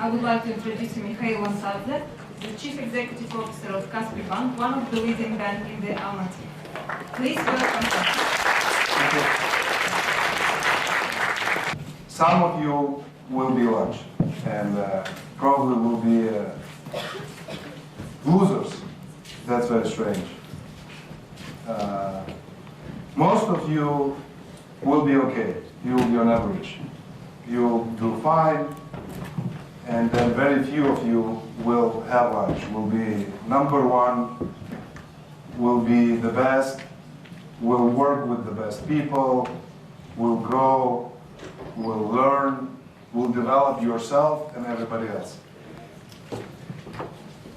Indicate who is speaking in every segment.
Speaker 1: I would like to introduce Mikheil Lomtadze, the Chief Executive Officer of Kaspi Bank, one of the leading banks in the Almaty. Please welcome him.
Speaker 2: Some of you will be lunch and probably will be losers. That's very strange. Most of you will be okay. You will be on average. You'll do fine, and then very few of you will have lunch, will be number one, will be the best, will work with the best people, will grow, will learn, will develop yourself and everybody else.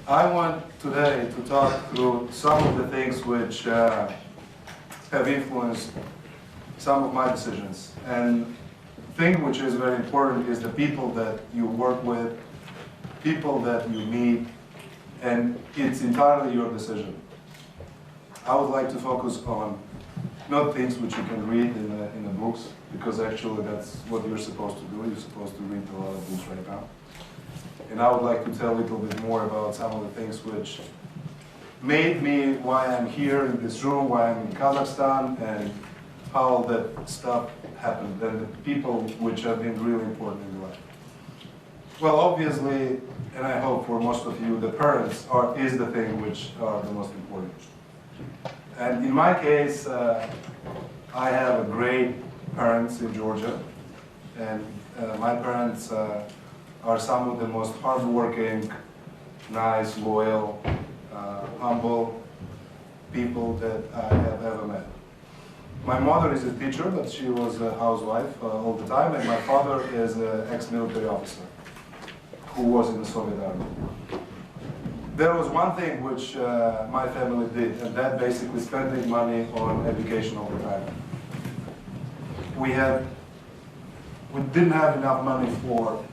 Speaker 2: I want today to talk through some of the things which have influenced some of my decisions. And the thing which is very important is the people that you work with, people that you meet, and it's entirely your decision. I would like to focus on not things which you can read in the books, because actually that's what you're supposed to do. You're supposed to read a lot of books right now. And I would like to tell a little bit more about some of the things which made me why I'm here in this room, why I'm in Kazakhstan, and how that stuff happened, and the people which have been really important in your life. Well, obviously, and I hope for most of you, the parents is the thing which are the most important. And in my case, I have great parents in Georgia, and my parents are some of the most hardworking, nice, loyal, humble people that I have ever met. My mother is a teacher, but she was a housewife all the time, and my father is an ex-military officer who was in the Soviet Army. There was one thing which my family did, and that basically spending money on education all the time. We didn't have enough money for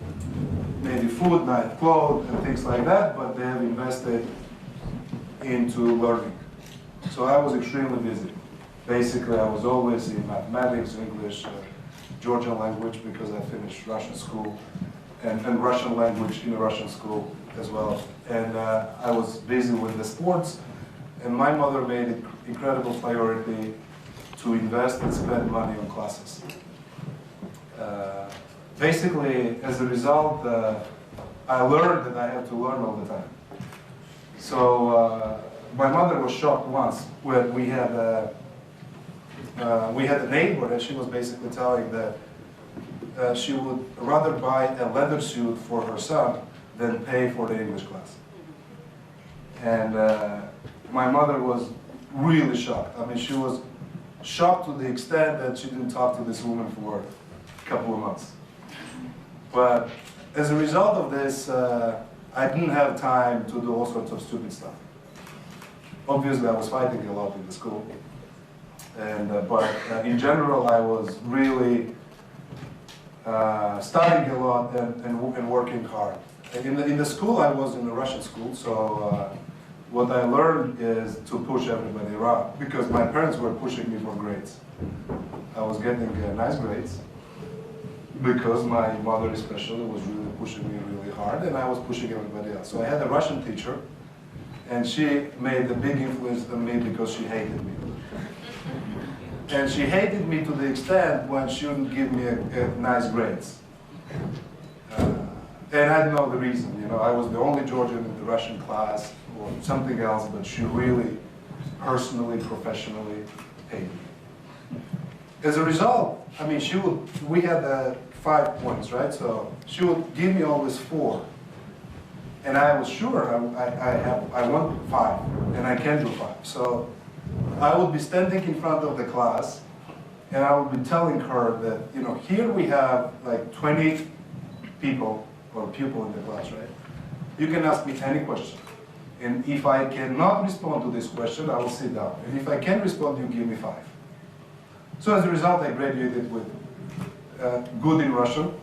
Speaker 2: maybe food, night clothes, and things like that, but they have invested into learning. So I was extremely busy. Basically, I was always in mathematics, English, Georgian language, because I finished Russian school, and Russian language in a Russian school as well. And I was busy with the sports, and my mother made it incredible priority to invest and spend money on classes. Basically, as a result, I learned that I had to learn all the time. So my mother was shocked once when we had a neighbor, and she was basically telling that she would rather buy a leather suit for her son than pay for the English class. And my mother was really shocked. I mean, she was shocked to the extent that she didn't talk to this woman for a couple of months. But as a result of this, I didn't have time to do all sorts of stupid stuff. Obviously, I was fighting a lot in the school. And, but in general, I was really studying a lot and working hard. And in the school, I was in a Russian school, so what I learned is to push everybody around, because my parents were pushing me for grades. I was getting nice grades, because my mother especially was really pushing me really hard, and I was pushing everybody else. So I had a Russian teacher, and she made a big influence on me because she hated me. And she hated me to the extent when she wouldn't give me nice grades. And I didn't know the reason. You know, I was the only Georgian in the Russian class or something else, but she really, personally, professionally hated me. As a result, I mean, we had 5 points, right? So she would give me always 4. And I was sure I want 5, and I can do 5. So I would be standing in front of the class, and I would be telling her that, you know, here we have like 20 people or pupil in the class, right? You can ask me any question. And if I cannot respond to this question, I will sit down. And if I can respond, you give me 5. So as a result, I graduated with good in Russian,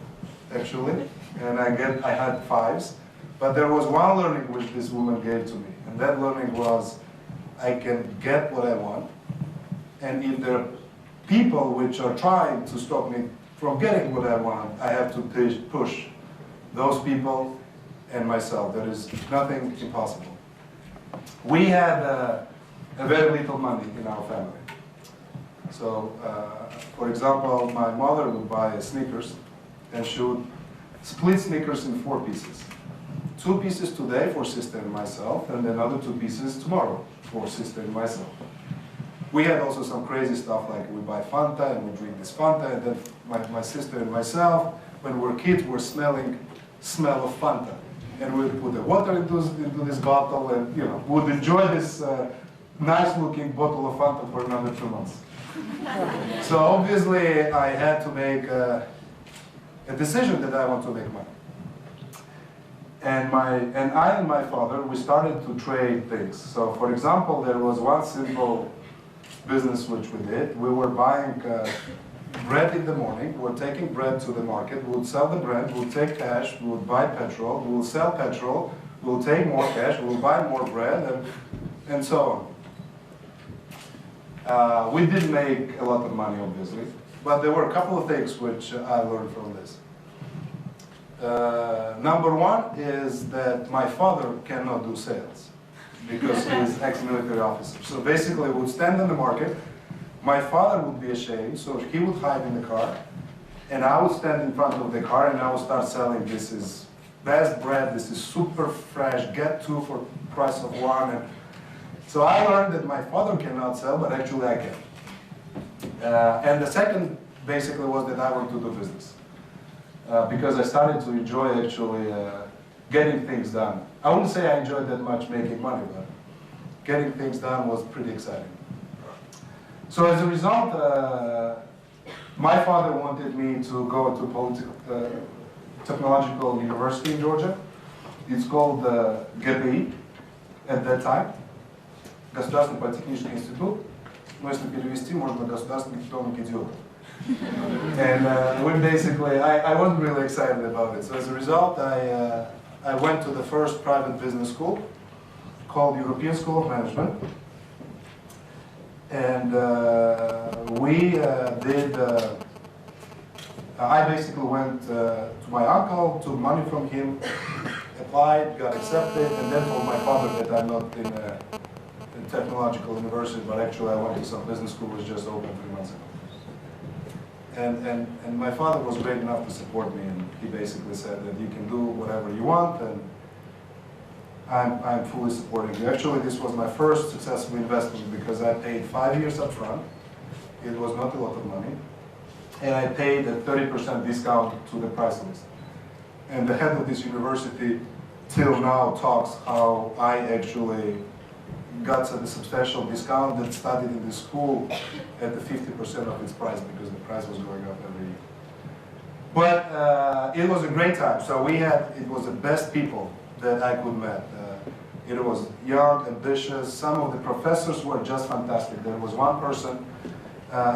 Speaker 2: actually, and I had 5s. But there was one learning which this woman gave to me, and that learning was, I can get what I want, and if there are people which are trying to stop me from getting what I want, I have to push those people and myself. There is nothing impossible. We had a very little money in our family. So, for example, my mother would buy Snickers, and she would split Snickers in 4 pieces. 2 pieces today for sister and myself, and another 2 pieces tomorrow for sister and myself. We had also some crazy stuff, like we buy Fanta, and we drink this Fanta, and then my sister and myself, when we were kids, were smelling smell of Fanta. And we would put the water into this bottle, and would enjoy this nice-looking bottle of Fanta for another 2 months. So obviously, I had to make a decision that I want to make money. And I and my father, we started to trade things. So for example, there was one simple business which we did. We were buying bread in the morning. We were taking bread to the market. We would sell the bread. We would take cash. We would buy petrol. We would sell petrol. We would take more cash. We would buy more bread, and so on. We didn't make a lot of money, obviously, but there were a couple of things which I learned from this. Number one is that my father cannot do sales because he's ex-military officer. So basically, we would stand in the market. My father would be ashamed, so he would hide in the car, and I would stand in front of the car, and I would start selling. This is best bread. This is super fresh. Get 2 for price of 1. And so I learned that my father cannot sell, but actually I can. And the second basically was that I want to do business. Because I started to enjoy actually getting things done. I wouldn't say I enjoyed that much making money, but getting things done was pretty exciting. So as a result, my father wanted me to go to technological university in Georgia. It's called GPI at that time. Государственный политехнический институт, но если перевести, можно государственный дипломный идиот. And we basically, I wasn't really excited about it. So as a result, I went to the first private business school called Eurapean School of Management. And I basically went to my uncle, took money from him, applied, got accepted, and then told my father that I'm not in a technological university, but actually I went to some business school which just opened 3 months ago. And my father was great enough to support me, and he basically said that you can do whatever you want, and I'm fully supporting you. Actually, this was my first successful investment because I paid 5 years up front. It was not a lot of money. And I paid a 30% discount to the price list. And the head of this university till now talks how I actually got a substantial discount that studied in the school at the 50% of its price because the price was going up every year. But it was a great time. So it was the best people that I could meet. It was young, ambitious. Some of the professors were just fantastic. There was one person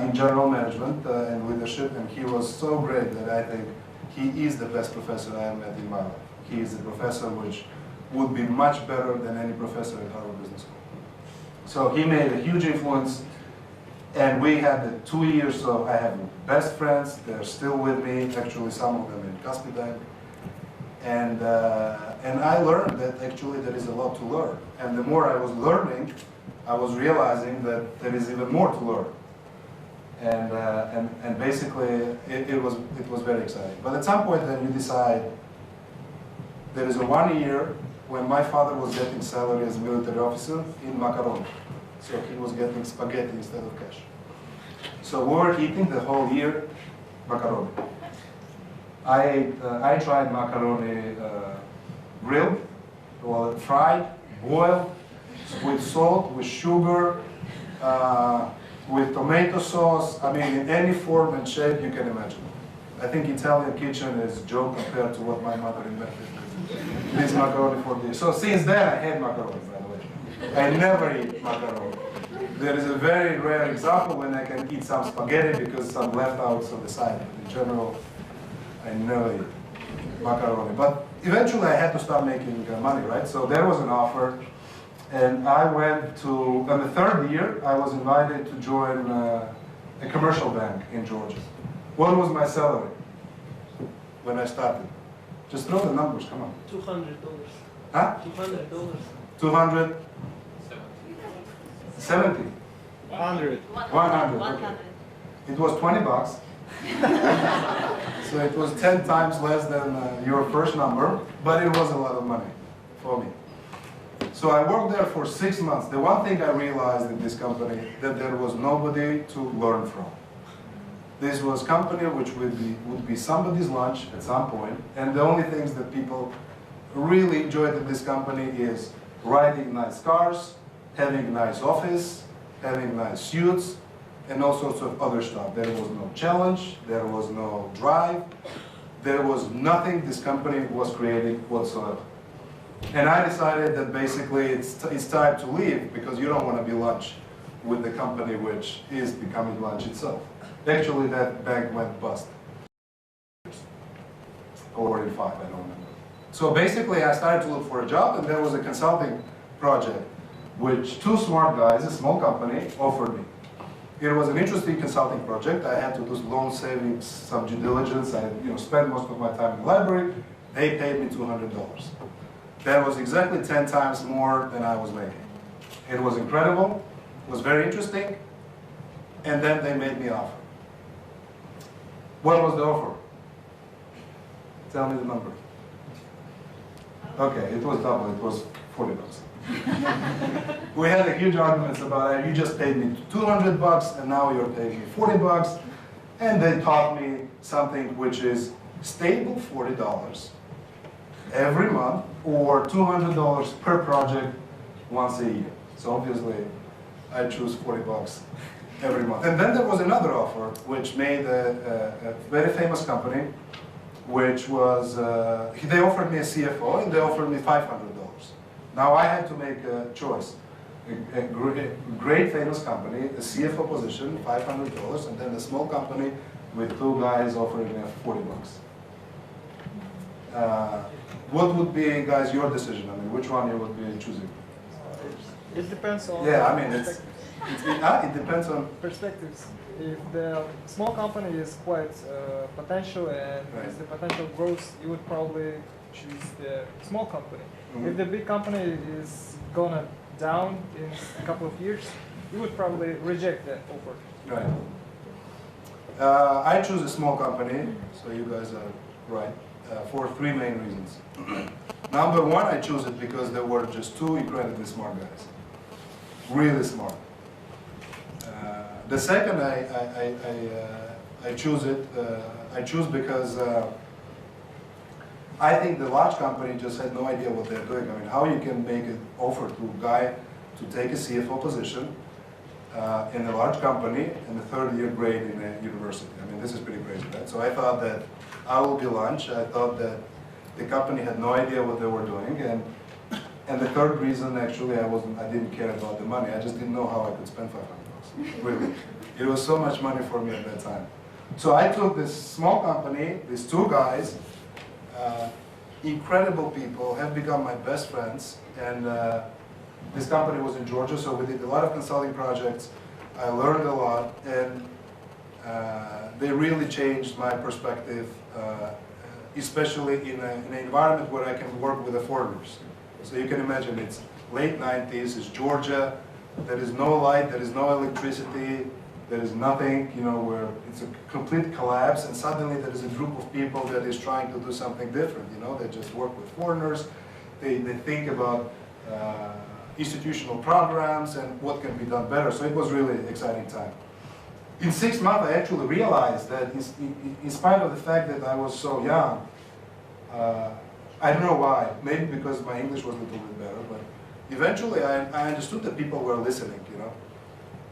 Speaker 2: in general management and leadership, and he was so great that I think he is the best professor I have met in my life. He is a professor which would be much better than any professor at Harvard Business School. So he made a huge influence, and we had the 2 years, so I have best friends. They're still with me, actually some of them in Kaspi Bank. And I learned that actually there is a lot to learn. And the more I was learning, I was realizing that there is even more to learn. And basically, it was very exciting. But at some point then you decide, there is a 1 year when my father was getting salary as a military officer in macaroni. So he was getting spaghetti instead of cash. So we were eating the whole year macaroni. I tried macaroni grilled, well, fried, boiled, with salt, with sugar, with tomato sauce. I mean, in any form and shape you can imagine. I think Italian kitchen is a joke compared to what my mother invented. This macaroni for this. So since then I hate macaroni, by the way. I never eat macaroni. There is a very rare example when I can eat some spaghetti because some leftovers on the side. But in general, I never eat macaroni. But eventually I had to start making money, right? So there was an offer, and I went to, on the 3rd year, I was invited to join a commercial bank in Georgia. What was my salary when I started? Just throw the numbers, come on.
Speaker 3: $200.
Speaker 2: Huh?
Speaker 3: $200.
Speaker 2: 200? 70?
Speaker 3: 100.
Speaker 2: 100. Okay. It was 20 bucks. So it was 10 times less than your first number, but it was a lot of money for me. So I worked there for 6 months. The one thing I realized in this company, that there was nobody to learn from. This was a company which would be somebody's lunch at some point, and the only things that people really enjoyed in this company is riding nice cars, having a nice office, having nice suits, and all sorts of other stuff. There was no challenge, there was no drive, there was nothing this company was creating whatsoever. And I decided that basically it's time to leave, because you don't want to be lunch with the company which is becoming lunch itself. Actually, that bank went bust. Or in 5, I don't remember. So basically, I started to look for a job, and there was a consulting project, which 2 smart guys, a small company, offered me. It was an interesting consulting project. I had to do loan savings, some due diligence. I spent most of my time in the library. They paid me $200. That was exactly 10 times more than I was making. It was incredible. It was very interesting. And then they made me an offer. What was the offer? Tell me the number. Okay, it was double. It was 40 bucks. We had a huge arguments about it. You just paid me 200 bucks, and now you're paying me 40 bucks. And they taught me something which is stable $40 every month, or $200 per project once a year. So obviously, I choose 40 bucks every month. And then there was another offer, which made a very famous company, which was, they offered me a CFO, and they offered me $500. Now I had to make a choice. A great famous company, a CFO position, $500, and then a small company with 2 guys offering me 40 bucks. What would be, guys, your decision? I mean, which one you would be choosing?
Speaker 3: It depends on
Speaker 2: it depends on
Speaker 3: perspectives. If the small company is quite potential and has the potential growth, you would probably choose the small company. Mm-hmm. If the big company is gonna down in a couple of years, you would probably reject that offer.
Speaker 2: Right. I choose a small company, so you guys are right, for 3 main reasons. Number 1, I choose it because there were just 2 incredibly smart guys. Really smart. The second, I choose it. I choose because I think the large company just had no idea what they're doing. I mean, how you can make an offer to a guy to take a CFO position in a large company in the 3rd-year grade in a university. I mean, this is pretty crazy, right? So I thought that I will be lunch. I thought that the company had no idea what they were doing, and the third reason, actually, I didn't care about the money. I just didn't know how I could spend 500 bucks. Really, it was so much money for me at that time. So I took this small company, these 2 guys, incredible people, have become my best friends, and this company was in Georgia, so we did a lot of consulting projects. I learned a lot, and they really changed my perspective, especially in an environment where I can work with the foreigners. So you can imagine, it's late 90s, it's Georgia, there is no light, there is no electricity, there is nothing, where it's a complete collapse, and suddenly there is a group of people that is trying to do something different, they just work with foreigners, they think about institutional programs and what can be done better, so it was really an exciting time. In 6 months, I actually realized that in spite of the fact that I was so young, I don't know why, maybe because my English was a little bit better, but eventually I understood that people were listening,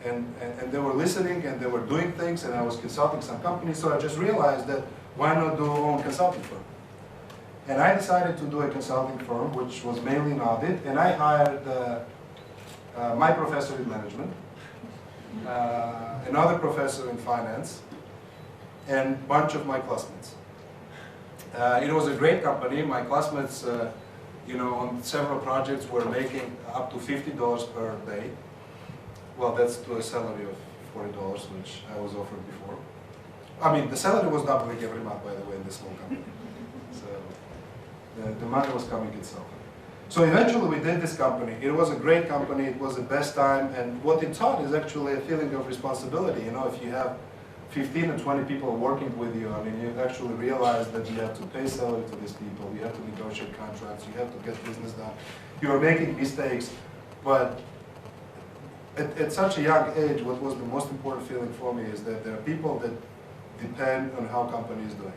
Speaker 2: and they were listening and they were doing things, and I was consulting some companies, so I just realized that why not do a own consulting firm? And I decided to do a consulting firm, which was mainly in audit, and I hired my professor in management, another professor in finance, and a bunch of my classmates. It was a great company. My classmates, on several projects were making up to $50 per day. Well, that's to a salary of $40, which I was offered before. I mean, the salary was doubling every month, by the way, in this small company. So The money was coming itself. So eventually we did this company. It was a great company. It was the best time. And what it taught is actually a feeling of responsibility. You know, if you have 15 or 20 people working with you, I mean, you actually realize that you have to pay salary to these people. You have to negotiate contracts. You have to get business done. You are making mistakes. But at such a young age, what was the most important feeling for me is that there are people that depend on how company is doing.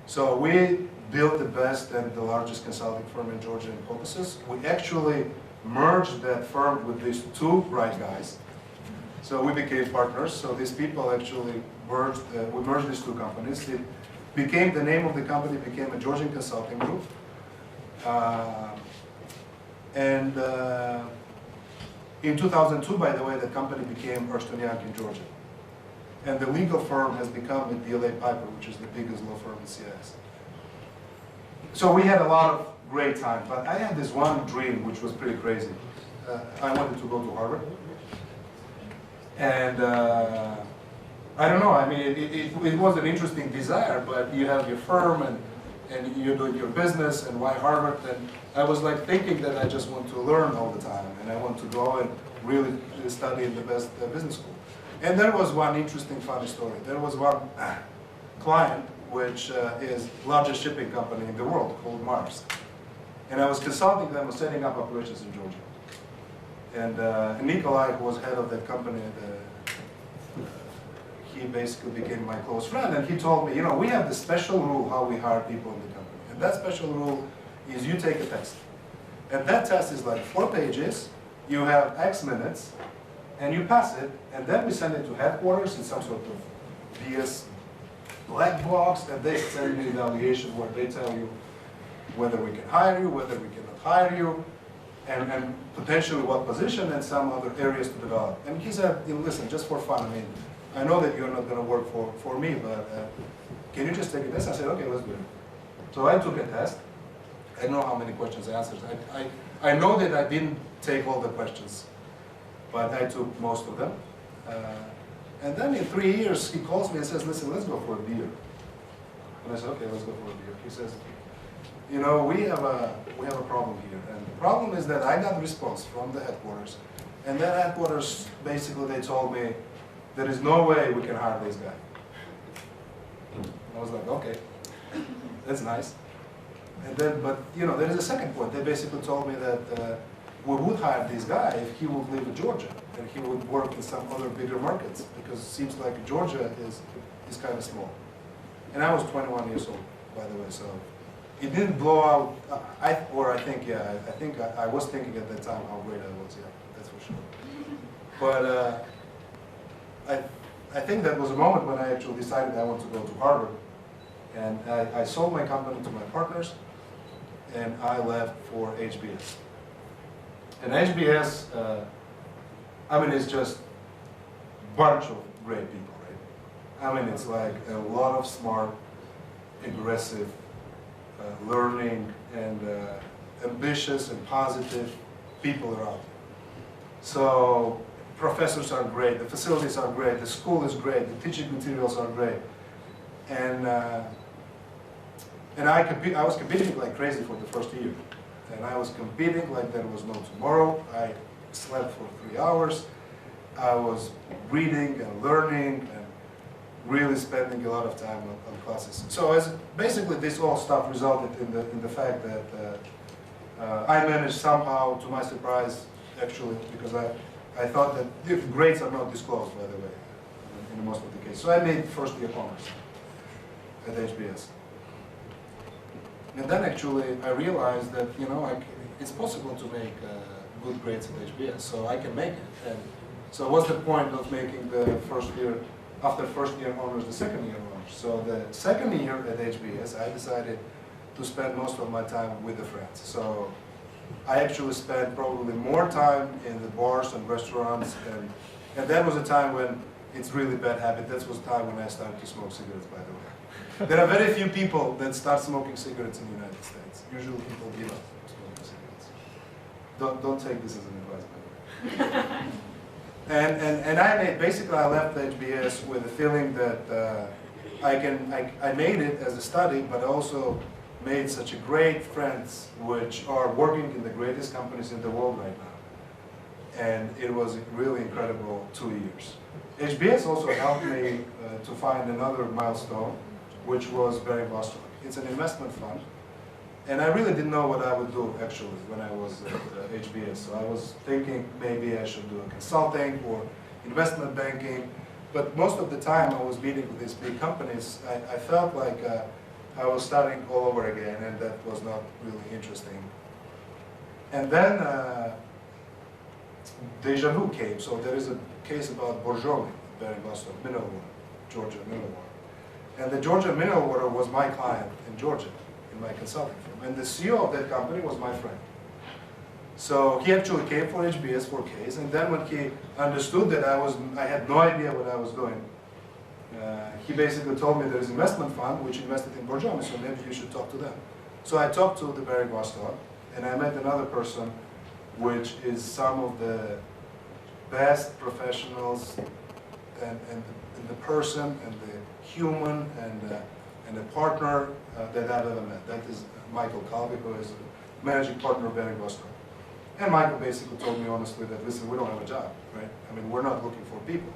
Speaker 2: So we built the best and the largest consulting firm in Georgia and Caucasus. We actually merged that firm with these two bright guys. So we became partners. So these people actually merged, we merged these two companies. It became, the name of the company became a Georgian Consulting Group. In 2002, by the way, the company became Ernst Young in Georgia. And the legal firm has become a DLA Piper, which is the biggest law firm in CIS. So we had a lot of great time, but I had this one dream which was pretty crazy. I wanted to go to Harvard. And I don't know, I mean, it was an interesting desire, but you have your firm and you're doing your business, and why Harvard? And I was like thinking that I just want to learn all the time, and I want to go and really study in the best business school. And there was one interesting, funny story. There was one client, which is largest shipping company in the world, called Mars. And I was consulting them on setting up operations in Georgia. And Nikolai, who was head of that company, he basically became my close friend. And he told me, you know, we have this special rule how we hire people in the company. And that special rule is you take a test. And that test is like 4 pages. You have X minutes. And you pass it, and then we send it to headquarters in some sort of BS black box, and they send me an evaluation where they tell you whether we can hire you, whether we cannot hire you, and potentially what position and some other areas to develop. And he said, you know, listen, just for fun, I mean, I know that you're not going to work for me, but can you just take a test? I said, okay, let's do it. So I took a test. I don't know how many questions I answered. I know that I didn't take all the questions, but I took most of them. And then in 3 years, he calls me and says, listen, let's go for a beer. And I said, okay, let's go for a beer. He says, you know, we have a problem here. And the problem is that I got a response from the headquarters. And that headquarters, basically, they told me, there is no way we can hire this guy. I was like, okay, that's nice. And then, but, you know, there is a second point. They basically told me that we would hire this guy if he would live in Georgia and he would work in some other bigger markets, because it seems like Georgia is kind of small. And I was 21 years old, by the way, so it didn't blow out. I think I was thinking at that time how great I was, yeah, that's for sure. But I think that was a moment when I actually decided I want to go to Harvard. And I sold my company to my partners, and I left for HBS. And HBS, I mean, it's just a bunch of great people, right? I mean, it's like a lot of smart, aggressive, learning, and ambitious and positive people around. So professors are great, the facilities are great, the school is great, the teaching materials are great. And I was competing like crazy for the first year. And I was competing like there was no tomorrow. I slept for 3 hours. I was reading and learning and really spending a lot of time on classes. So basically this all stuff resulted in the fact that I managed somehow, to my surprise, actually, because I thought that the grades are not disclosed, by the way, in most of the cases. So I made first year honors at HBS. And then actually I realized that, you know, it's possible to make good grades at HBS, so I can make it. And so what's the point of making the first year, after first year honors, the second year honors? So the second year at HBS, I decided to spend most of my time with the friends. So I actually spent probably more time in the bars and restaurants, and that was a time when it's really bad habit. That was the time when I started to smoke cigarettes, by the way. There are very few people that start smoking cigarettes in the United States. Usually people give up smoking cigarettes. Don't take this as an advice, by the way. And I left HBS with a feeling that I made it as a study, but also made such a great friends which are working in the greatest companies in the world right now. And it was really incredible 2 years. HBS also helped me to find another milestone, which was Vostok. It's an investment fund. And I really didn't know what I would do actually when I was at HBS. So I was thinking maybe I should do a consulting or investment banking. But most of the time I was meeting with these big companies, I felt like I was starting all over again, and that was not really interesting. And then deja vu came. So there is a case about Borjomi, Vostok, mineral water, Georgia mineral water. And the Georgia mineral water was my client in Georgia, in my consulting firm. And the CEO of that company was my friend. So he actually came for HBS for case, and then when he understood that I had no idea what I was doing, he basically told me there is an investment fund which invested in Borjomi, so maybe you should talk to them. So I talked to the Vostok, and I met another person, which is some of the best professionals and the person and the human and the partner that I've ever met. That is Mikheil, who is a managing partner of Vostok. And Michael basically told me honestly that, listen, we don't have a job, right? I mean, we're not looking for people.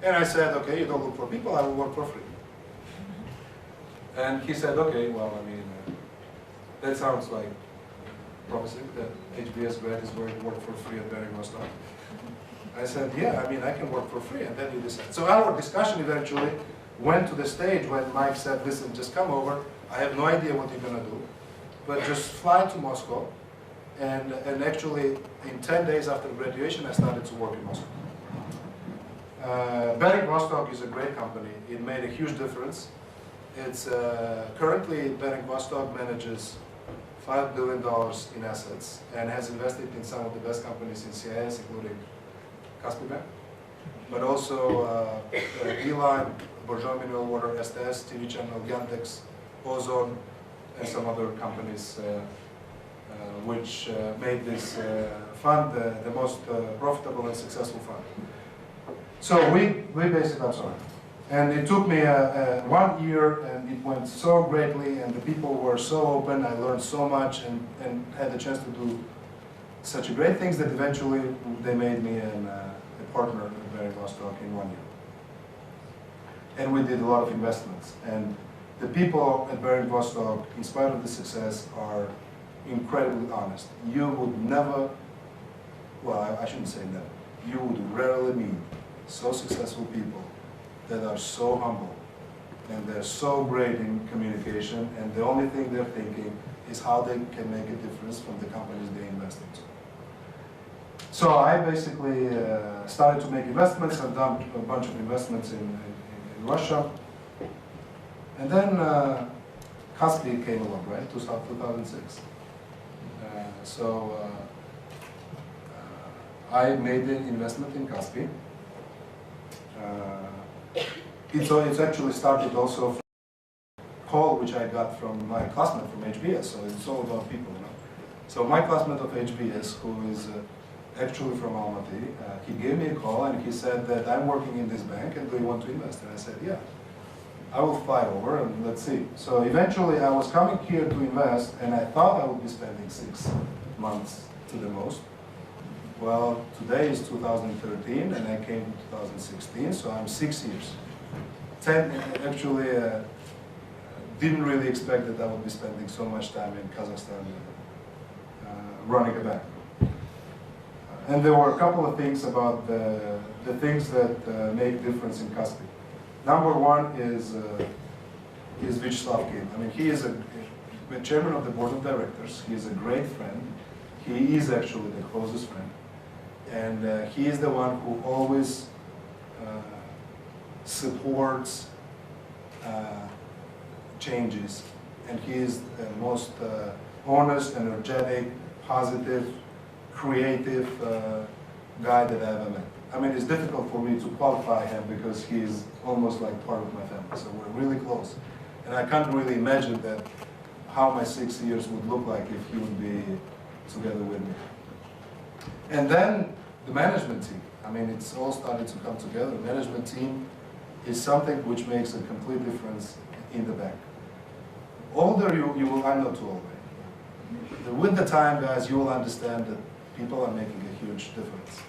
Speaker 2: And I said, okay, you don't look for people, I will work for free. And he said, okay, well, I mean, that sounds like promising, that HBS grad is going to work for free at Vostok. I said, yeah, I mean, I can work for free, and then you decide. So our discussion eventually went to the stage when Mike said, listen, just come over, I have no idea what you're going to do, but just fly to Moscow. And actually, in 10 days after graduation, I started to work in Moscow. Vostok is a great company. It made a huge difference. It's currently Vostok manages $5 billion in assets and has invested in some of the best companies in CIS, including Kaspi Bank, but also Beeline, Borjomi Mineral Water, STS, TV Channel, Yandex, Ozone, and some other companies which made this fund the most profitable and successful fund. So we basically, I'm sorry. And it took me 1 year, and it went so greatly, and the people were so open. I learned so much and had the chance to do such great things that eventually they made me a partner at Vostok in 1 year. And we did a lot of investments. And the people at Vostok, in spite of the success, are incredibly honest. You would never, well, I shouldn't say never, you would rarely meet so successful people that are so humble and they're so great in communication, and the only thing they're thinking is how they can make a difference from the companies they invest into. So I basically started to make investments. I've done a bunch of investments in Russia. And then Kaspi came along, right, 2006. I made an investment in Kaspi. It's actually started also from a call which I got from my classmate from HBS, so it's all about people, you know. So my classmate of HBS, who is actually from Almaty, he gave me a call and he said that I'm working in this bank and do you want to invest? And I said, yeah, I will fly over and let's see. So eventually I was coming here to invest and I thought I would be spending 6 months to the most. Well, today is 2013 and I came in 2016, so I'm 6 years. 10, actually, didn't really expect that I would be spending so much time in Kazakhstan running a bank. And there were a couple of things about the things that make difference in Kaspi. Number one is Vyacheslav Kim. I mean, he is the chairman of the board of directors. He is a great friend. He is actually the closest friend. And he is the one who always supports changes. And he is the most honest, energetic, positive, creative guy that I've ever met. I mean, it's difficult for me to qualify him because he is almost like part of my family. So we're really close. And I can't really imagine that how my 6 years would look like if he would be together with me. And then the management team. I mean, it's all started to come together. The management team is something which makes a complete difference in the bank. older you will, I'm not too old, right? With the time, guys, you will understand that people are making a huge difference.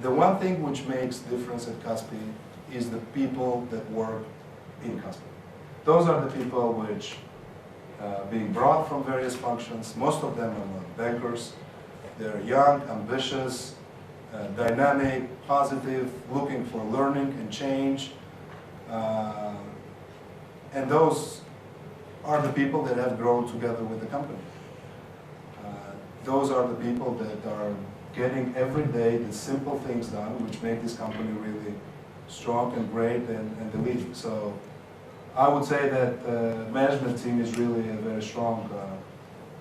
Speaker 2: The one thing which makes difference at Kaspi is the people that work in Kaspi. Those are the people which being brought from various functions. Most of them are not bankers. They're young, ambitious, dynamic, positive, looking for learning and change. And those are the people that have grown together with the company. Those are the people that are getting every day the simple things done which make this company really strong and great and the leading. So I would say that the management team is really a very strong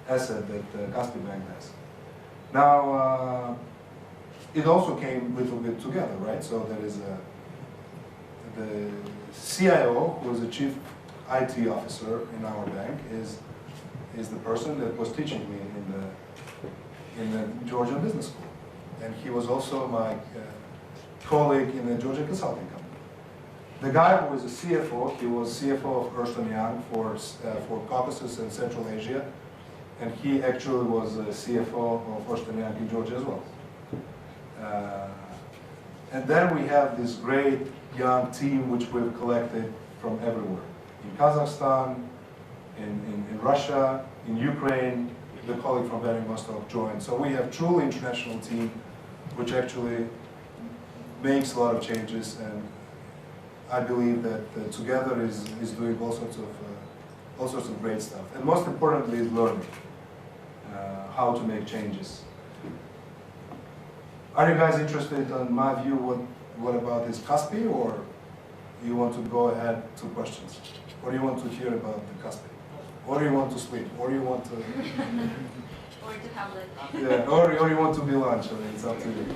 Speaker 2: asset that Kaspi Bank has. Now, it also came a little bit together, right? So there is the CIO, who is the chief IT officer in our bank, is the person that was teaching me in the Georgian Business School. And he was also my colleague in the Georgian Consulting Company. The guy who is a CFO, he was CFO of Ernst Young for Caucasus and Central Asia. And he actually was a CFO of Ernst Young in Georgia as well. And then we have this great young team which we've collected from everywhere. In Kazakhstan, in Russia, in Ukraine, the colleague from Vostok joined. So we have truly international team which actually makes a lot of changes, and I believe that together is doing all sorts of great stuff. And most importantly is learning how to make changes. Are you guys interested in my view what about this Kaspi, or you want to go ahead to questions? Or do you want to hear about the Kaspi? Or do you want to sleep? Or do you want to...
Speaker 4: Or to have like...
Speaker 2: Yeah, or you want to be lunch, I mean, it's up to you.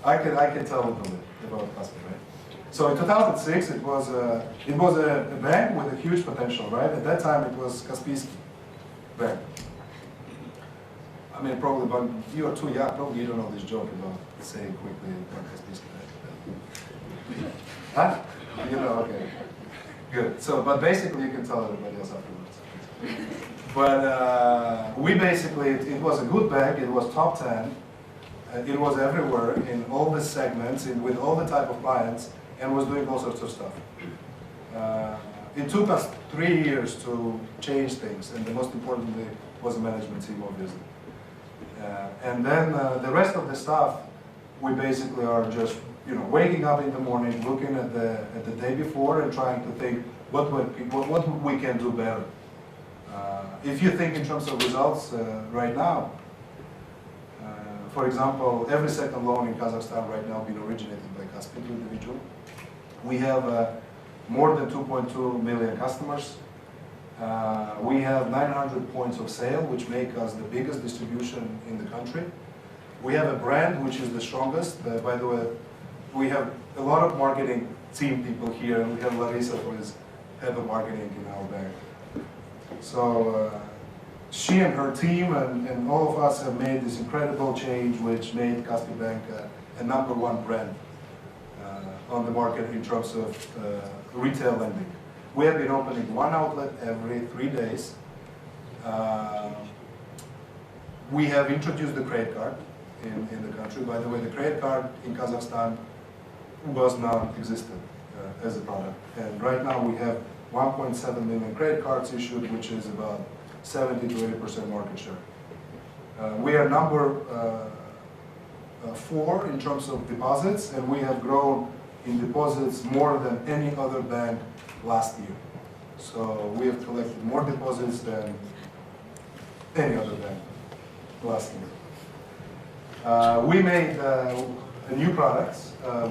Speaker 2: I can tell a little bit about Kaspi, right? So in 2006, it was a bank with a huge potential, right? At that time, it was Kaspi Bank. I mean, probably, but you are too young. Probably you don't know this joke about saying quickly about Kaspi Bank. Huh? You know, okay. Good. So, but basically, you can tell everybody else afterwards. But we basically, it was a good bank. It was top 10. It was everywhere in all the segments, with all the type of clients, and was doing all sorts of stuff. It took us 3 years to change things, and the most importantly was the management team, obviously. And then the rest of the stuff, we basically are just waking up in the morning, looking at the day before, and trying to think what we can do better. If you think in terms of results right now, for example, every second loan in Kazakhstan right now being originated by Kaspi to individual. We have more than 2.2 million customers. We have 900 points of sale, which make us the biggest distribution in the country. We have a brand which is the strongest. By the way, we have a lot of marketing team people here, and we have Larissa, who is head of marketing in our bank. So she and her team and all of us have made this incredible change, which made Kaspi Bank a #1 brand on the market in terms of retail lending. We have been opening one outlet every 3 days. We have introduced the credit card in the country. By the way, the credit card in Kazakhstan was non-existent as a product. And right now we have 1.7 million credit cards issued, which is about 70 to 80% market share. We are number 4 in terms of deposits, and we have grown in deposits more than any other bank last year. So we have collected more deposits than any other bank last year. We made a new product,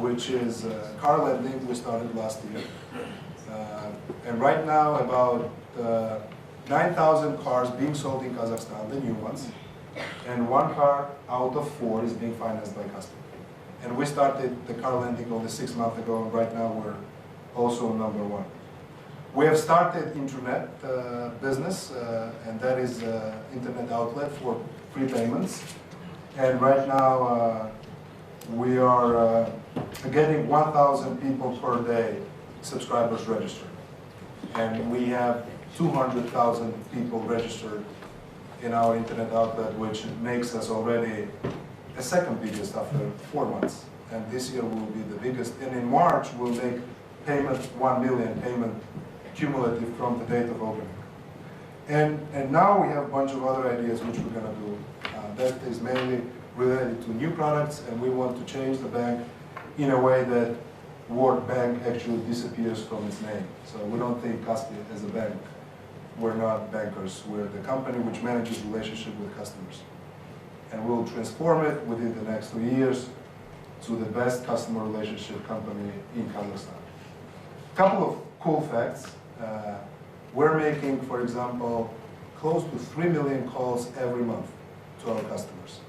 Speaker 2: which is car lending. We started last year. And right now about 9,000 cars being sold in Kazakhstan, the new ones, and 1 car out of 4 is being financed by Kaspi. And we started the car lending only 6 months ago, and right now we're also #1. We have started internet business, and that is internet outlet for free payments. And right now we are getting 1,000 people per day subscribers registered. And we have 200,000 people registered in our internet outlet, which makes us already the second biggest after 4 months. And this year will be the biggest. And in March, we'll make payment, 1 million payment cumulative from the date of opening. And now we have a bunch of other ideas which we're going to do. That is mainly related to new products, and we want to change the bank in a way that word bank actually disappears from its name. So we don't think Kaspi as a bank. We're not bankers. We're the company which manages relationship with customers. And we'll transform it within the next 2 years to the best customer relationship company in Kazakhstan. Couple of cool facts. We're making, for example, close to 3 million calls every month to our customers.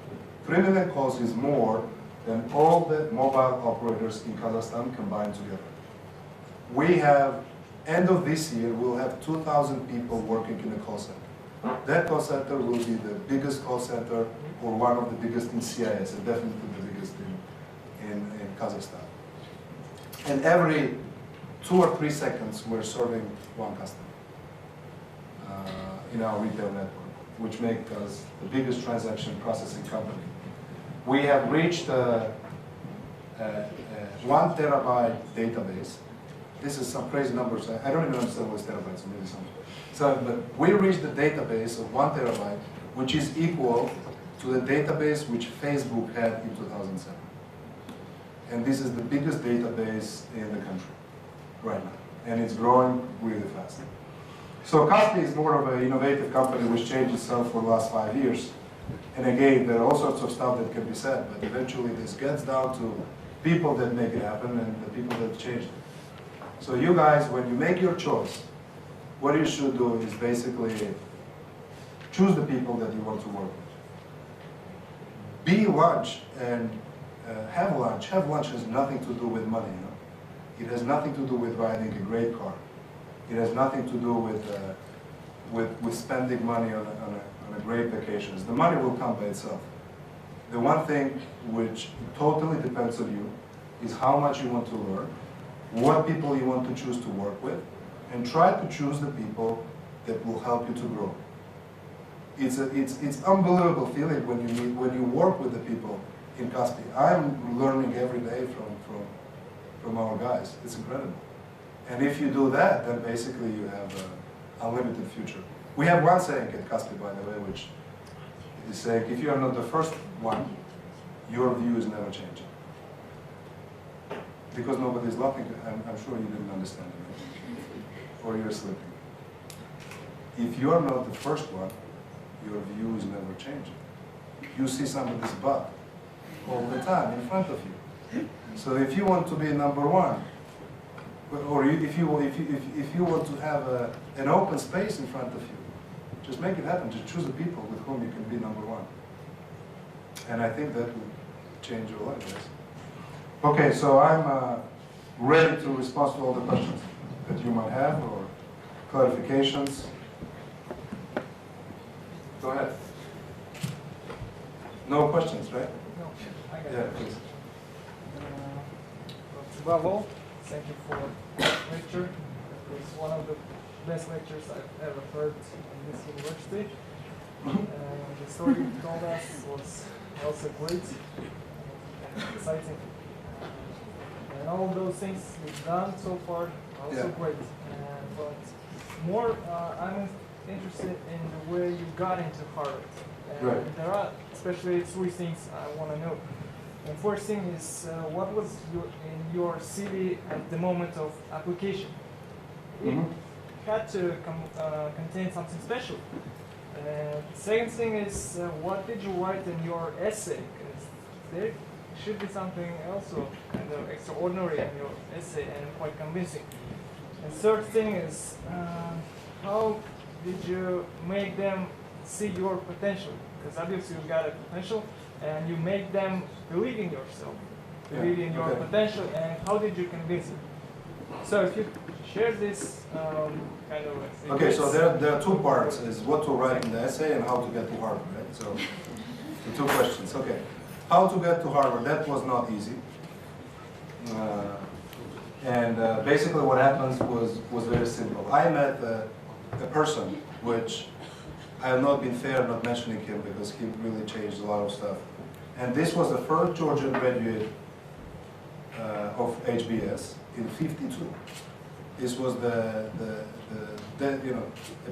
Speaker 2: 3 million calls is more than all the mobile operators in Kazakhstan combined together. We have, end of this year, we'll have 2,000 people working in the call center. That call center will be the biggest call center, or one of the biggest in CIS, and definitely the biggest in Kazakhstan. And every 2 or 3 seconds, we're serving one customer in our retail network, which makes us the biggest transaction processing company. We have reached a 1 terabyte database. This is some crazy numbers. I don't even understand what's terabytes, maybe some. So, but we reached the database of 1 terabyte, which is equal to the database which Facebook had in 2007. And this is the biggest database in the country right now. And it's growing really fast. So Kaspi is more of an innovative company which changed itself for the last 5 years. And again, there are all sorts of stuff that can be said, but eventually this gets down to people that make it happen and the people that change it. So you guys, when you make your choice, what you should do is basically choose the people that you want to work with. Be lunch and have lunch. Have lunch has nothing to do with money. You know? It has nothing to do with riding a great car. It has nothing to do with spending money on a great vacations. The money will come by itself. The one thing which totally depends on you is how much you want to learn, what people you want to choose to work with, and try to choose the people that will help you to grow. It's unbelievable feeling when you work with the people in Kaspi. I'm learning every day from our guys. It's incredible. And if you do that, then basically you have an unlimited future. We have one saying at Kaspi, by the way, which is saying, if you are not the first one, your view is never changing. Because nobody's laughing, I'm sure you didn't understand it, right? Or you're sleeping. If you are not the first one, your view is never changing. You see somebody's butt all the time in front of you. So if you want to be number one, or if you want to have an open space in front of you, just make it happen. Just choose the people with whom you can be number one. And I think that will change your life, guys. Okay, so I'm ready to respond to all the questions that you might have or clarifications. Go ahead. No questions, right?
Speaker 3: No, I got
Speaker 2: Yeah,
Speaker 3: it.
Speaker 2: please.
Speaker 3: Above all, thank you for the lecture. It was one of the best lectures I've ever heard in this university. The story you told us was also great and exciting. And all those things we've done so far are also great. But more, I'm interested in the way you got into Harvard. And there are especially 3 things I want to know. And first thing is, what was in your CV at the moment of application? It had to contain something special. Second thing is, what did you write in your essay? Because there should be something also kind of extraordinary in your essay and quite convincing. And third thing is, how did you make them see your potential? Because obviously you've got a potential, and you make them believe in yourself, believe in your potential, and how did you convince them? So if you share this kind of...
Speaker 2: Okay, so there are 2 parts, is what to write in the essay and how to get to Harvard, right? So the 2 questions, okay. How to get to Harvard, that was not easy. Basically what happens was very simple. I met a person, which I have not been fair not mentioning him because he really changed a lot of stuff. And this was the first Georgian graduate of HBS in '52. This was the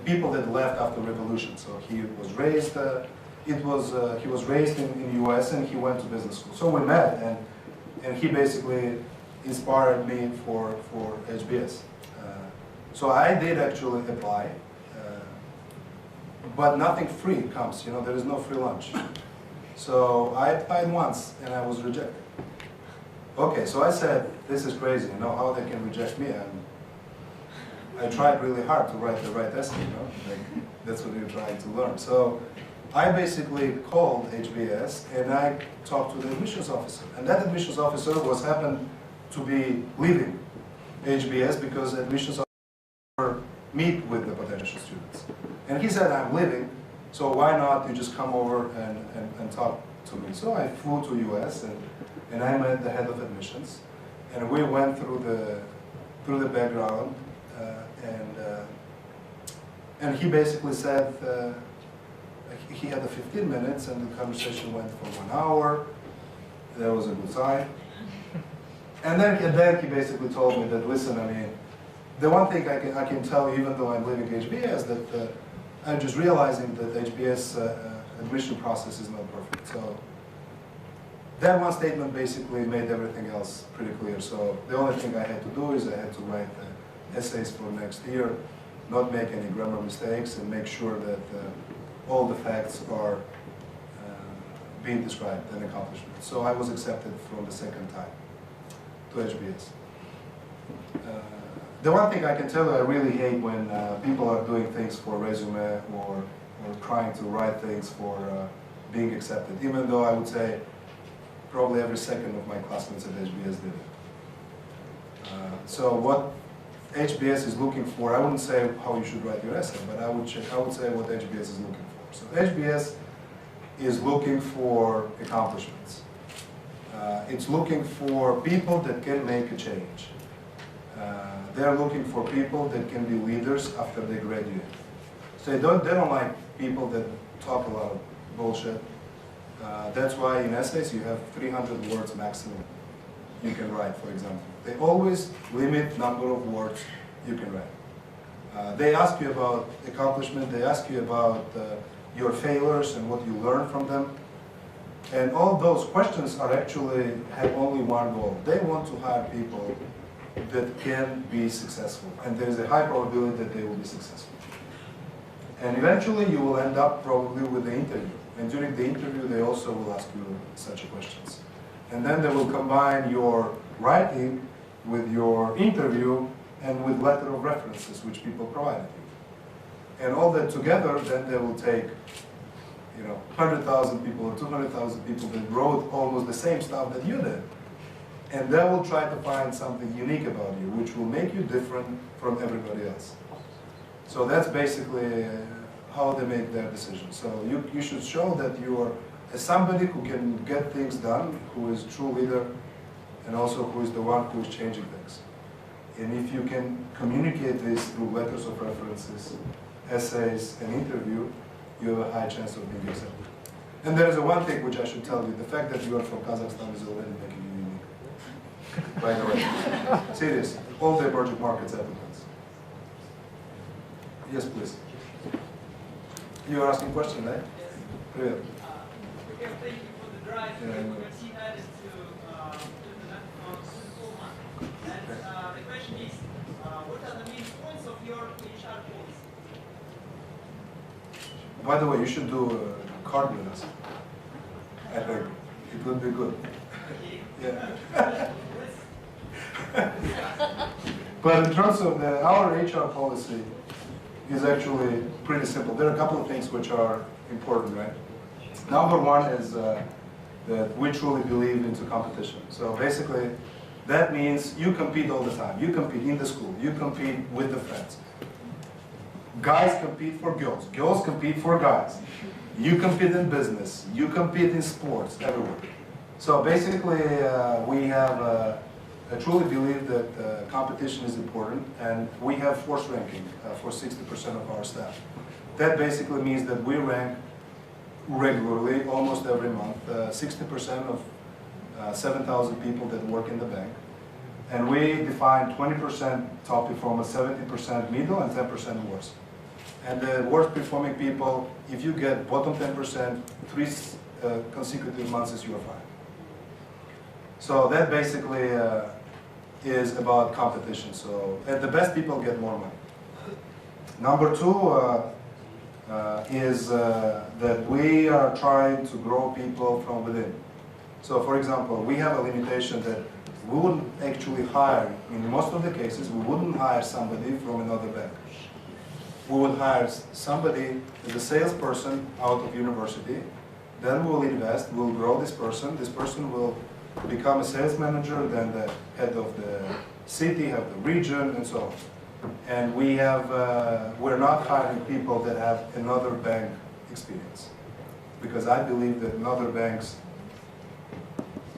Speaker 2: people that left after revolution. So he was raised. He was raised in US and he went to business school. So we met, and he basically inspired me for HBS. So I did actually apply, but nothing free comes. There is no free lunch. So I applied once and I was rejected. Okay, so I said, this is crazy, how they can reject me. And I tried really hard to write the right essay, like, that's what you're trying to learn. So I basically called HBS and I talked to the admissions officer. And that admissions officer happened to be leaving HBS because admissions officer meet with the potential students. And he said, I'm leaving, so why not you just come over and talk to me. So I flew to US and I met the head of admissions. And we went through the background and he basically said, he had 15 minutes and the conversation went for 1 hour. That was a good sign. And then he basically told me that, listen, the one thing I can tell you, even though I'm leaving HBS, that I'm just realizing that HBS admission process is not perfect. So that one statement basically made everything else pretty clear. So the only thing I had to do is I had to write essays for next year, not make any grammar mistakes, and make sure that all the facts are being described and accomplishments. So I was accepted from the second time to HBS. The one thing I can tell you, I really hate when people are doing things for resume or trying to write things for being accepted, even though I would say probably every second of my classmates at HBS did it. So what HBS is looking for, I wouldn't say how you should write your essay, but I would say what HBS is looking for. So HBS is looking for accomplishments. It's looking for people that can make a change. They're looking for people that can be leaders after they graduate. So they don't like people that talk a lot of bullshit. That's why in essays you have 300 words maximum you can write, for example. They always limit number of words you can write. They ask you about accomplishment, they ask you about your failures and what you learn from them. And all those questions are actually have only one goal. They want to hire people that can be successful. And there's a high probability that they will be successful. And eventually you will end up probably with the interview. And during the interview they also will ask you such questions. And then they will combine your writing with your interview and with letter of references which people provided you. And all that together, then they will take 100,000 people or 200,000 people that wrote almost the same stuff that you did. And they will try to find something unique about you, which will make you different from everybody else. So that's basically how they make their decisions. So you should show that you are somebody who can get things done, who is a true leader, and also who is the one who is changing things. And if you can communicate this through letters of references, essays, and interview, you have a high chance of being accepted. And there is one thing which I should tell you. The fact that you are from Kazakhstan is already making you unique. By the way. Serious. All the emerging markets applicants. Yes, please. You are asking a question, right? Привет.
Speaker 5: Mikhail, thank you for the drive. Your team added to the net on 4 months. And the question is, what are the main points of your HR policy?
Speaker 2: By the way, you should do a card with us. I think it would be good. Yeah. But in terms of our HR policy is actually pretty simple. There are a couple of things which are important, right? Number one is that we truly believe into competition. So basically, that means you compete all the time. You compete in the school. You compete with the friends. Guys compete for girls. Girls compete for guys. You compete in business. You compete in sports, everywhere. So basically, we have I truly believe that competition is important, and we have force ranking for 60% of our staff. That basically means that we rank regularly, almost every month, 60% of 7,000 people that work in the bank. And we define 20% top performance, 70% middle, and 10% worst. And the worst performing people, if you get bottom 10%, 3 consecutive months, you are fired. So that basically is about competition. So the best people get more money. Number 2 is that we are trying to grow people from within. So for example, we have a limitation that we wouldn't actually hire, in most of the cases, we wouldn't hire somebody from another bank. We would hire somebody as a salesperson out of university, then we'll invest, we'll grow this person will become a sales manager, then the head of the city, head of the region, and so on. And we have, we're not hiring people that have another bank experience, because I believe that another bank's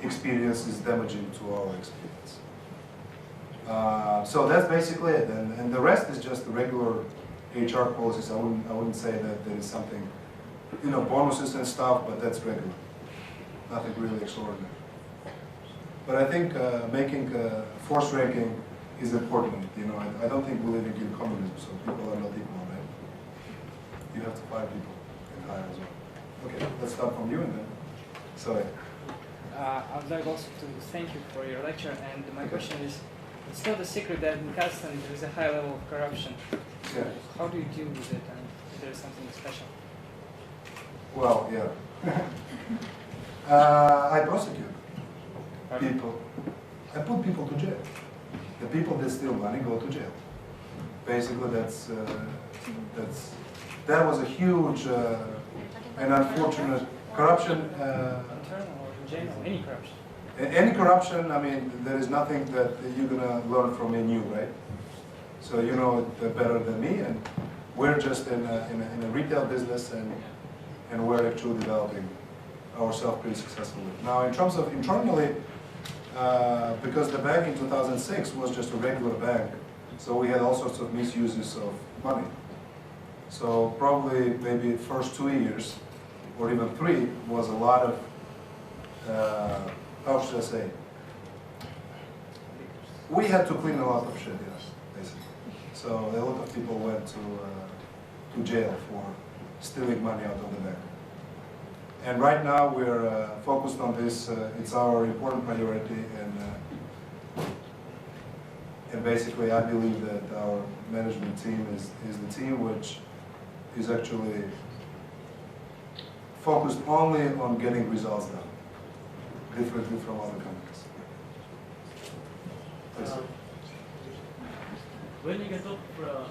Speaker 2: experience is damaging to our experience. So that's basically it, and the rest is just the regular HR policies. I wouldn't say that there is something, bonuses and stuff, but that's regular. Nothing really extraordinary. But I think making force ranking is important. I don't think we live in communism, so people are not equal, right? You have to fire people and hire as well. Okay, let's start from you and then. Sorry.
Speaker 6: I would like also to thank you for your lecture, and my question is, it's not a secret that in Kazakhstan there is a high level of corruption.
Speaker 2: Yeah.
Speaker 6: How do you deal with it, and is there something special?
Speaker 2: Well, yeah. I prosecute people. I put people to jail. The people that steal money go to jail. Basically, that was a huge and unfortunate corruption.
Speaker 6: Internal or in general, any corruption?
Speaker 2: Any corruption, I mean, there is nothing that you're gonna learn from me new, right? So you know it better than me, and we're just in a retail business, and we're actually developing ourselves pretty successfully. Now, in terms of internally, because the bank in 2006 was just a regular bank, so we had all sorts of misuses of money. So probably maybe first 2 years, or even 3, was a lot of, how should I say? We had to clean a lot of shit, yes, basically. So a lot of people went to jail for stealing money out of the bank. And right now we're focused on this. It's our important priority, and basically I believe that our management team is the team which is actually focused only on getting results done, differently from other companies.
Speaker 7: When you get up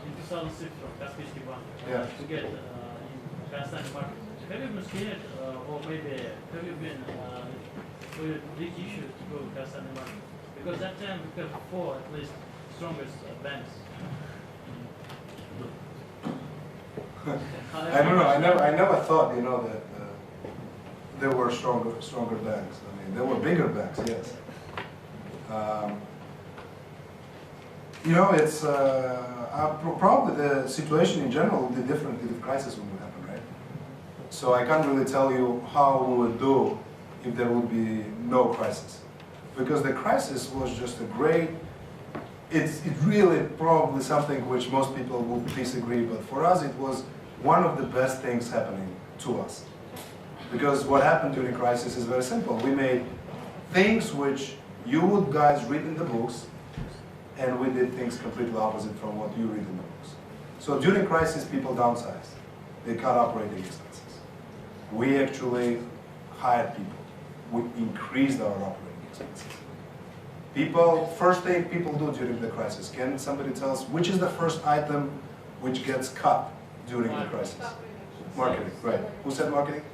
Speaker 7: in 2006 from Kaspi Bank to get in Kazakhstan market, have you been scared, or maybe have you been with big issues to go to Kazakhstan market? Because that time we have 4 at least strongest banks.
Speaker 2: I don't know. I never thought, that there were stronger banks. I mean, there were bigger banks, yes. It's probably the situation in general would be different if the crisis would happen, right? So I can't really tell you how we would do if there would be no crisis, because the crisis was just a great. It's really probably something which most people would disagree, but for us it was one of the best things happening to us. Because what happened during crisis is very simple. We made things which you would guys read in the books, and we did things completely opposite from what you read in the books. So during crisis, people downsized. They cut operating expenses. We actually hired people. We increased our operating expenses. First thing people do during the crisis, can somebody tell us which is the first item which gets cut during the crisis? Marketing, right. Who said marketing?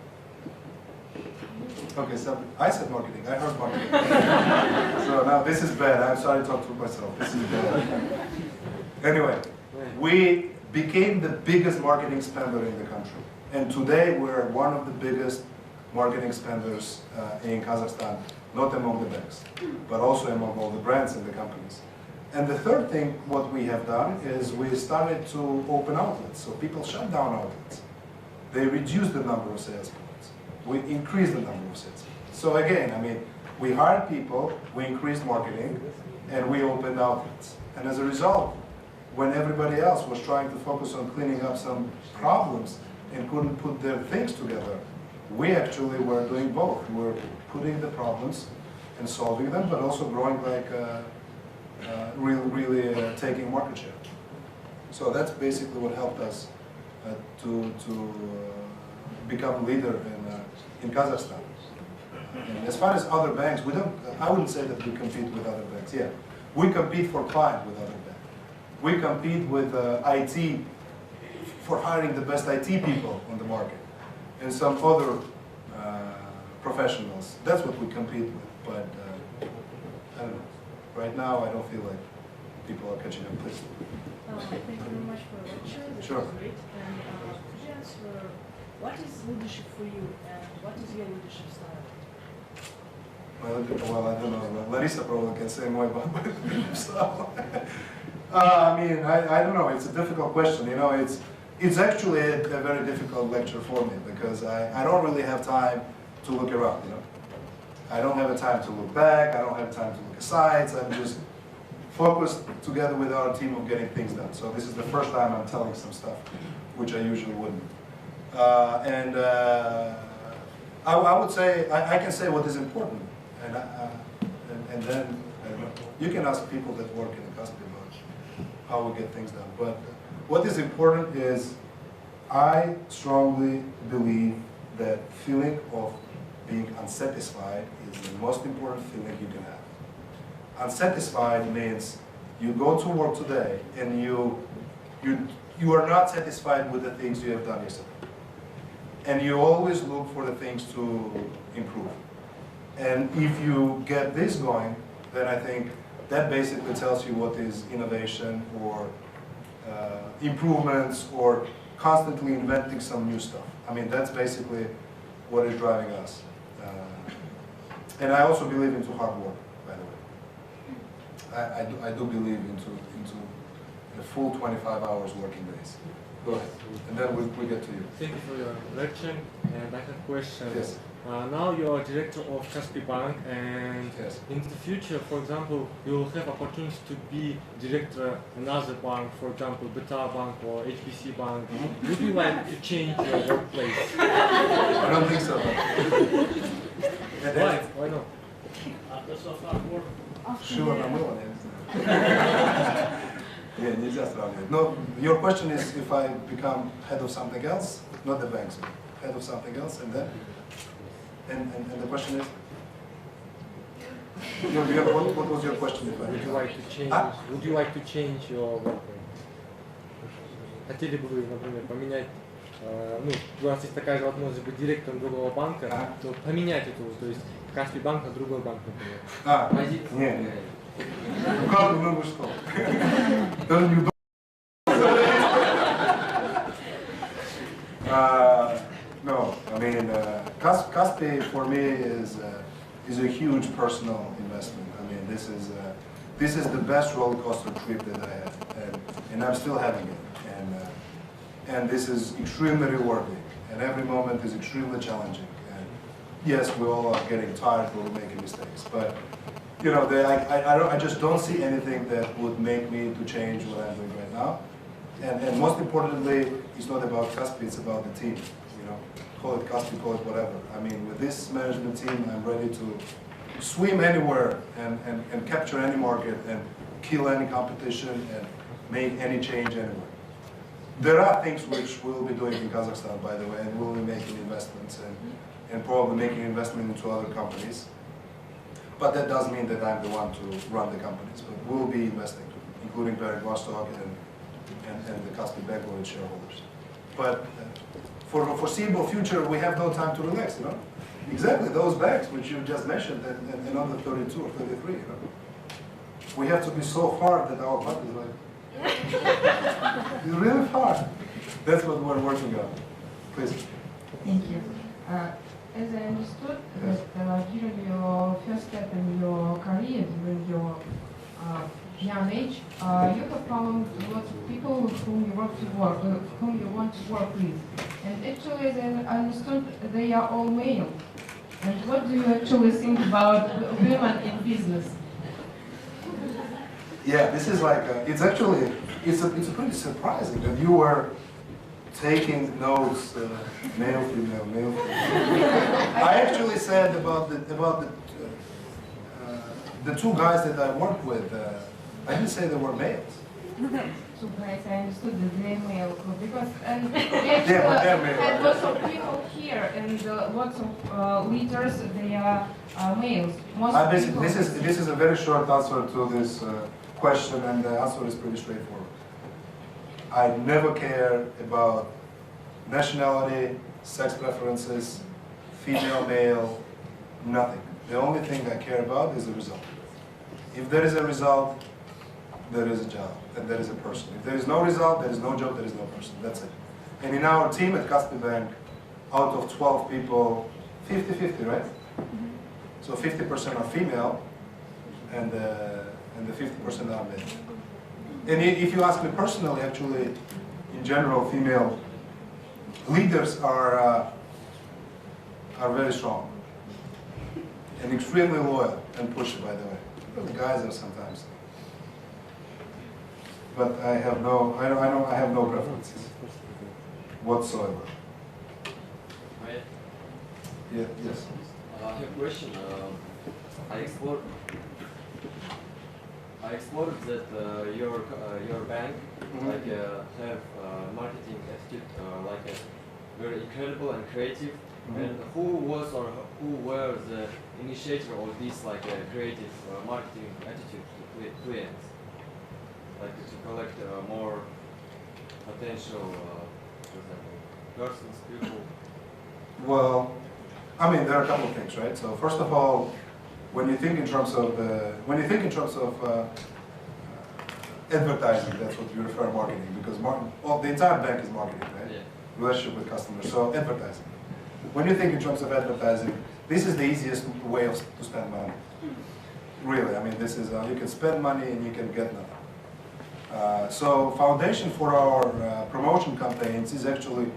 Speaker 2: Okay, so I said marketing. I heard marketing. So now this is bad. I'm sorry to talk to myself. This is bad. Anyway, we became the biggest marketing spender in the country. And today we're one of the biggest marketing spenders in Kazakhstan, not among the banks, but also among all the brands and the companies. And the third thing, what we have done is we started to open outlets. So people shut down outlets. They reduced the number of sales points. We increased the number of sales points. So again, I mean, we hired people, we increased marketing, and we opened outlets. And as a result, when everybody else was trying to focus on cleaning up some problems and couldn't put their things together, we actually were doing both. We were putting the problems and solving them, but also growing like really taking market share. So that's basically what helped us to become leader in Kazakhstan. And as far as other banks, we don't. I wouldn't say that we compete with other banks. Yeah, we compete for client with other banks. We compete with IT for hiring the best IT people on the market and some other professionals. That's what we compete with. But I don't know. Right now, I don't feel like people are catching up. Please.
Speaker 8: Thank you very much for the lecture. That
Speaker 2: Sure.
Speaker 8: was great. And could you answer, what is leadership for you, and what is your leadership style?
Speaker 2: Well, I don't know. Larissa probably can say more about my leadership style. I mean, I don't know. It's a difficult question. You know, it's actually a very difficult lecture for me because I don't really have time to look around. You know, I don't have a time to look back. I don't have time to look aside. I'm just focused together with our team of getting things done. So this is the first time I'm telling some stuff, which I usually wouldn't. I would say I can say what is important, and then I don't know, you can ask people that work in the Kaspi Bank how we get things done. But what is important is I strongly believe that feeling of being unsatisfied is the most important feeling you can have. Unsatisfied means you go to work today and you are not satisfied with the things you have done yesterday. And you always look for the things to improve. And if you get this going, then I think that basically tells you what is innovation or improvements or constantly inventing some new stuff. I mean, that's basically what is driving us. And I also believe into hard work, by the way. I do believe into the full 25 hours working days. Go ahead, and then we get to you.
Speaker 9: Thank you for your lecture, and I have a question.
Speaker 2: Yes.
Speaker 9: Now you are director of Kaspi Bank, and
Speaker 2: Yes.
Speaker 9: in the future, for example, you will have opportunity to be director another bank, for example, Beta Bank or HBC Bank. Would you like to change your workplace?
Speaker 2: I don't think so.
Speaker 9: Why? Why not?
Speaker 7: After so far work.
Speaker 2: Sure, I'm willing. Yeah, нельзя сравнивать. No, your question is if I become head of something else, not the banks, head of something else, and then, and the question is, what was your question?
Speaker 9: Would you like to change? Would you like to change your workplace? Хотели бы вы, например, поменять, ну, у вас есть такая же возможность быть директором другого банка, то поменять эту, то есть Kaspi Bank на другой банк, например.
Speaker 2: Нет. Ну как вы что? Даже неудобно. No, I mean, Kaspi for me is a huge personal investment. I mean, this is the best roller coaster trip that I have, and I'm still having it. And this is extremely rewarding, and every moment is extremely challenging. And yes, we all are getting tired, we're making mistakes, but you know, I just don't see anything that would make me to change what I'm doing right now. And most importantly, it's not about Kaspi, it's about the team. You know, call it Kaspi, call it whatever. I mean, with this management team, I'm ready to swim anywhere and capture any market and kill any competition and make any change anywhere. There are things which we'll be doing in Kazakhstan, by the way, and we'll be making investments and probably making investment into other companies. But that doesn't mean that I'm the one to run the companies, but we'll be investing, including Vostok and the Kaspi Bank with its shareholders. But for the foreseeable future, we have no time to relax, you know? Exactly, those banks which you just mentioned, and another 32 or 33, you know? We have to be so hard that our butt is like, it's really hard. That's what we're working on. Please.
Speaker 10: Thank you. as I understood, that during your first step in your career, during your young age, you have found lots of people whom you want to work with. And actually, as I understood, they are all male. And what do you actually think about women in business?
Speaker 2: Yeah, this is like, it's actually, it's pretty surprising that you were taking notes, male, female, male, female. I actually said about the two guys that I worked with, I didn't say they were males.
Speaker 10: So guys, I understood that they're male, because and we
Speaker 2: Yeah, but they're male.
Speaker 10: had lots of people here, and lots of leaders, they are males. Most people-
Speaker 2: This is a very short answer to this question, and the answer is pretty straightforward. I never care about nationality, sex preferences, female, male, nothing. The only thing I care about is the result. If there is a result, there is a job, and there is a person. If there is no result, there is no job, there is no person. That's it. And in our team at Kaspi Bank, out of 12 people, 50-50, right? Mm-hmm. So 50% are female, and the 50% are male. And if you ask me personally, actually, in general, female leaders are very strong and extremely loyal and pushy, by the way. The guys are sometimes. But I have no preferences whatsoever.
Speaker 11: Right.
Speaker 2: Yeah, yes.
Speaker 11: I have a question. I explored that your bank have marketing attitude very incredible and creative. And who were the initiator of this creative marketing attitude to clients, to collect more potential, for example, persons, people?
Speaker 2: Well, I mean, there are a couple of things, right? So first of all, when you think in terms of advertising, that's what you refer to marketing, because the entire bank is marketing, right?
Speaker 11: Yeah.
Speaker 2: Relationship with customers. So advertising. When you think in terms of advertising, this is the easiest way to spend money. Really, I mean, this is you can spend money and you can get nothing. So foundation for our promotion campaigns is actually,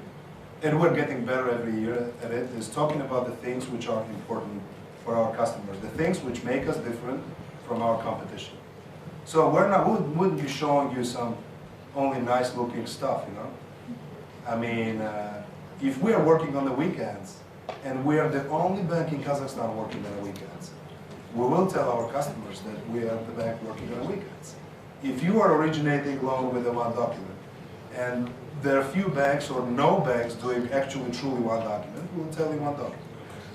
Speaker 2: and we're getting better every year at it, is talking about the things which are important for our customers, the things which make us different from our competition. So we wouldn't be showing you some only nice looking stuff, you know? I mean, if we are working on the weekends, and we are the only bank in Kazakhstan working on the weekends, we will tell our customers that we are the bank working on the weekends. If you are originating loan with a one document, and there are few banks or no banks doing actually truly one document, we'll tell you one document.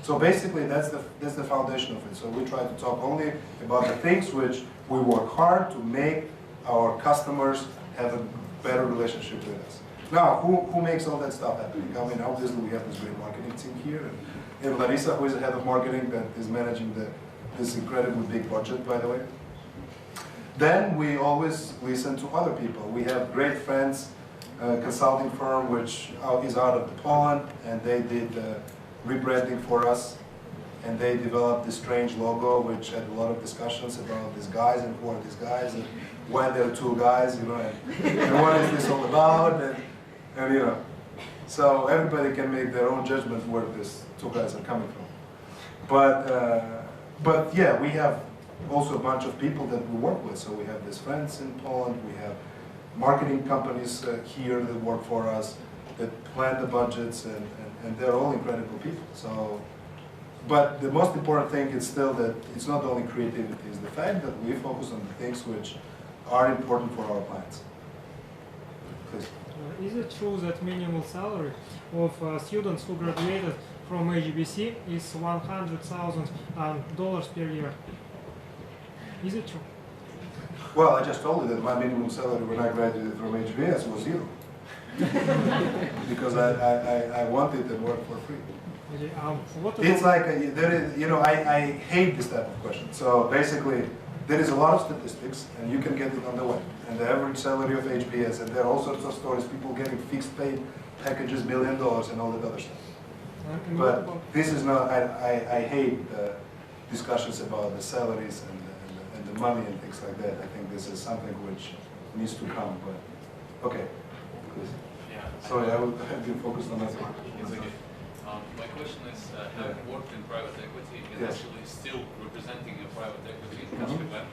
Speaker 2: So basically, that's the foundation of it. So we try to talk only about the things which we work hard to make our customers have a better relationship with us. Now, who makes all that stuff happen? I mean, obviously we have this great marketing team here, and Larissa, who is the head of marketing, that is managing this incredibly big budget, by the way. Then we always listen to other people. We have great friends, consulting firm which is out of Poland, and they did rebranding for us, and they developed this strange logo which had a lot of discussions about these guys and who are these guys and why there are two guys, you know, and what is this all about, and you know. So everybody can make their own judgment where these two guys are coming from. But yeah, we have also a bunch of people that we work with. So we have these friends in Poland, we have marketing companies here that work for us, that plan the budgets, and they're all incredible people. So, but the most important thing is still that it's not only creativity, it's the fact that we focus on the things which are important for our clients. Please.
Speaker 12: Is it true that minimum salary of students who graduated from HBC is $100,000 per year? Is it true?
Speaker 2: Well, I just told you that my minimum salary when I graduated from HBS was zero. Because I wanted to work for free.
Speaker 12: Okay,
Speaker 2: it's like, there is, you know, I hate this type of question. So basically, there is a lot of statistics, and you can get it on the web. And the average salary of HBS, and there are all sorts of stories, people getting fixed pay packages, $1 million, and all that other stuff.
Speaker 12: And what about
Speaker 2: But this is not, I hate discussions about the salaries and the money and things like that. I think this is something which needs to come, but, okay, please.
Speaker 13: Yeah.
Speaker 2: Sorry, I've been focused on that one.
Speaker 13: It's okay. My question is, having worked in private equity and
Speaker 2: Yes.
Speaker 13: actually still representing a private equity in
Speaker 2: Mhm.
Speaker 13: Kaspi Bank,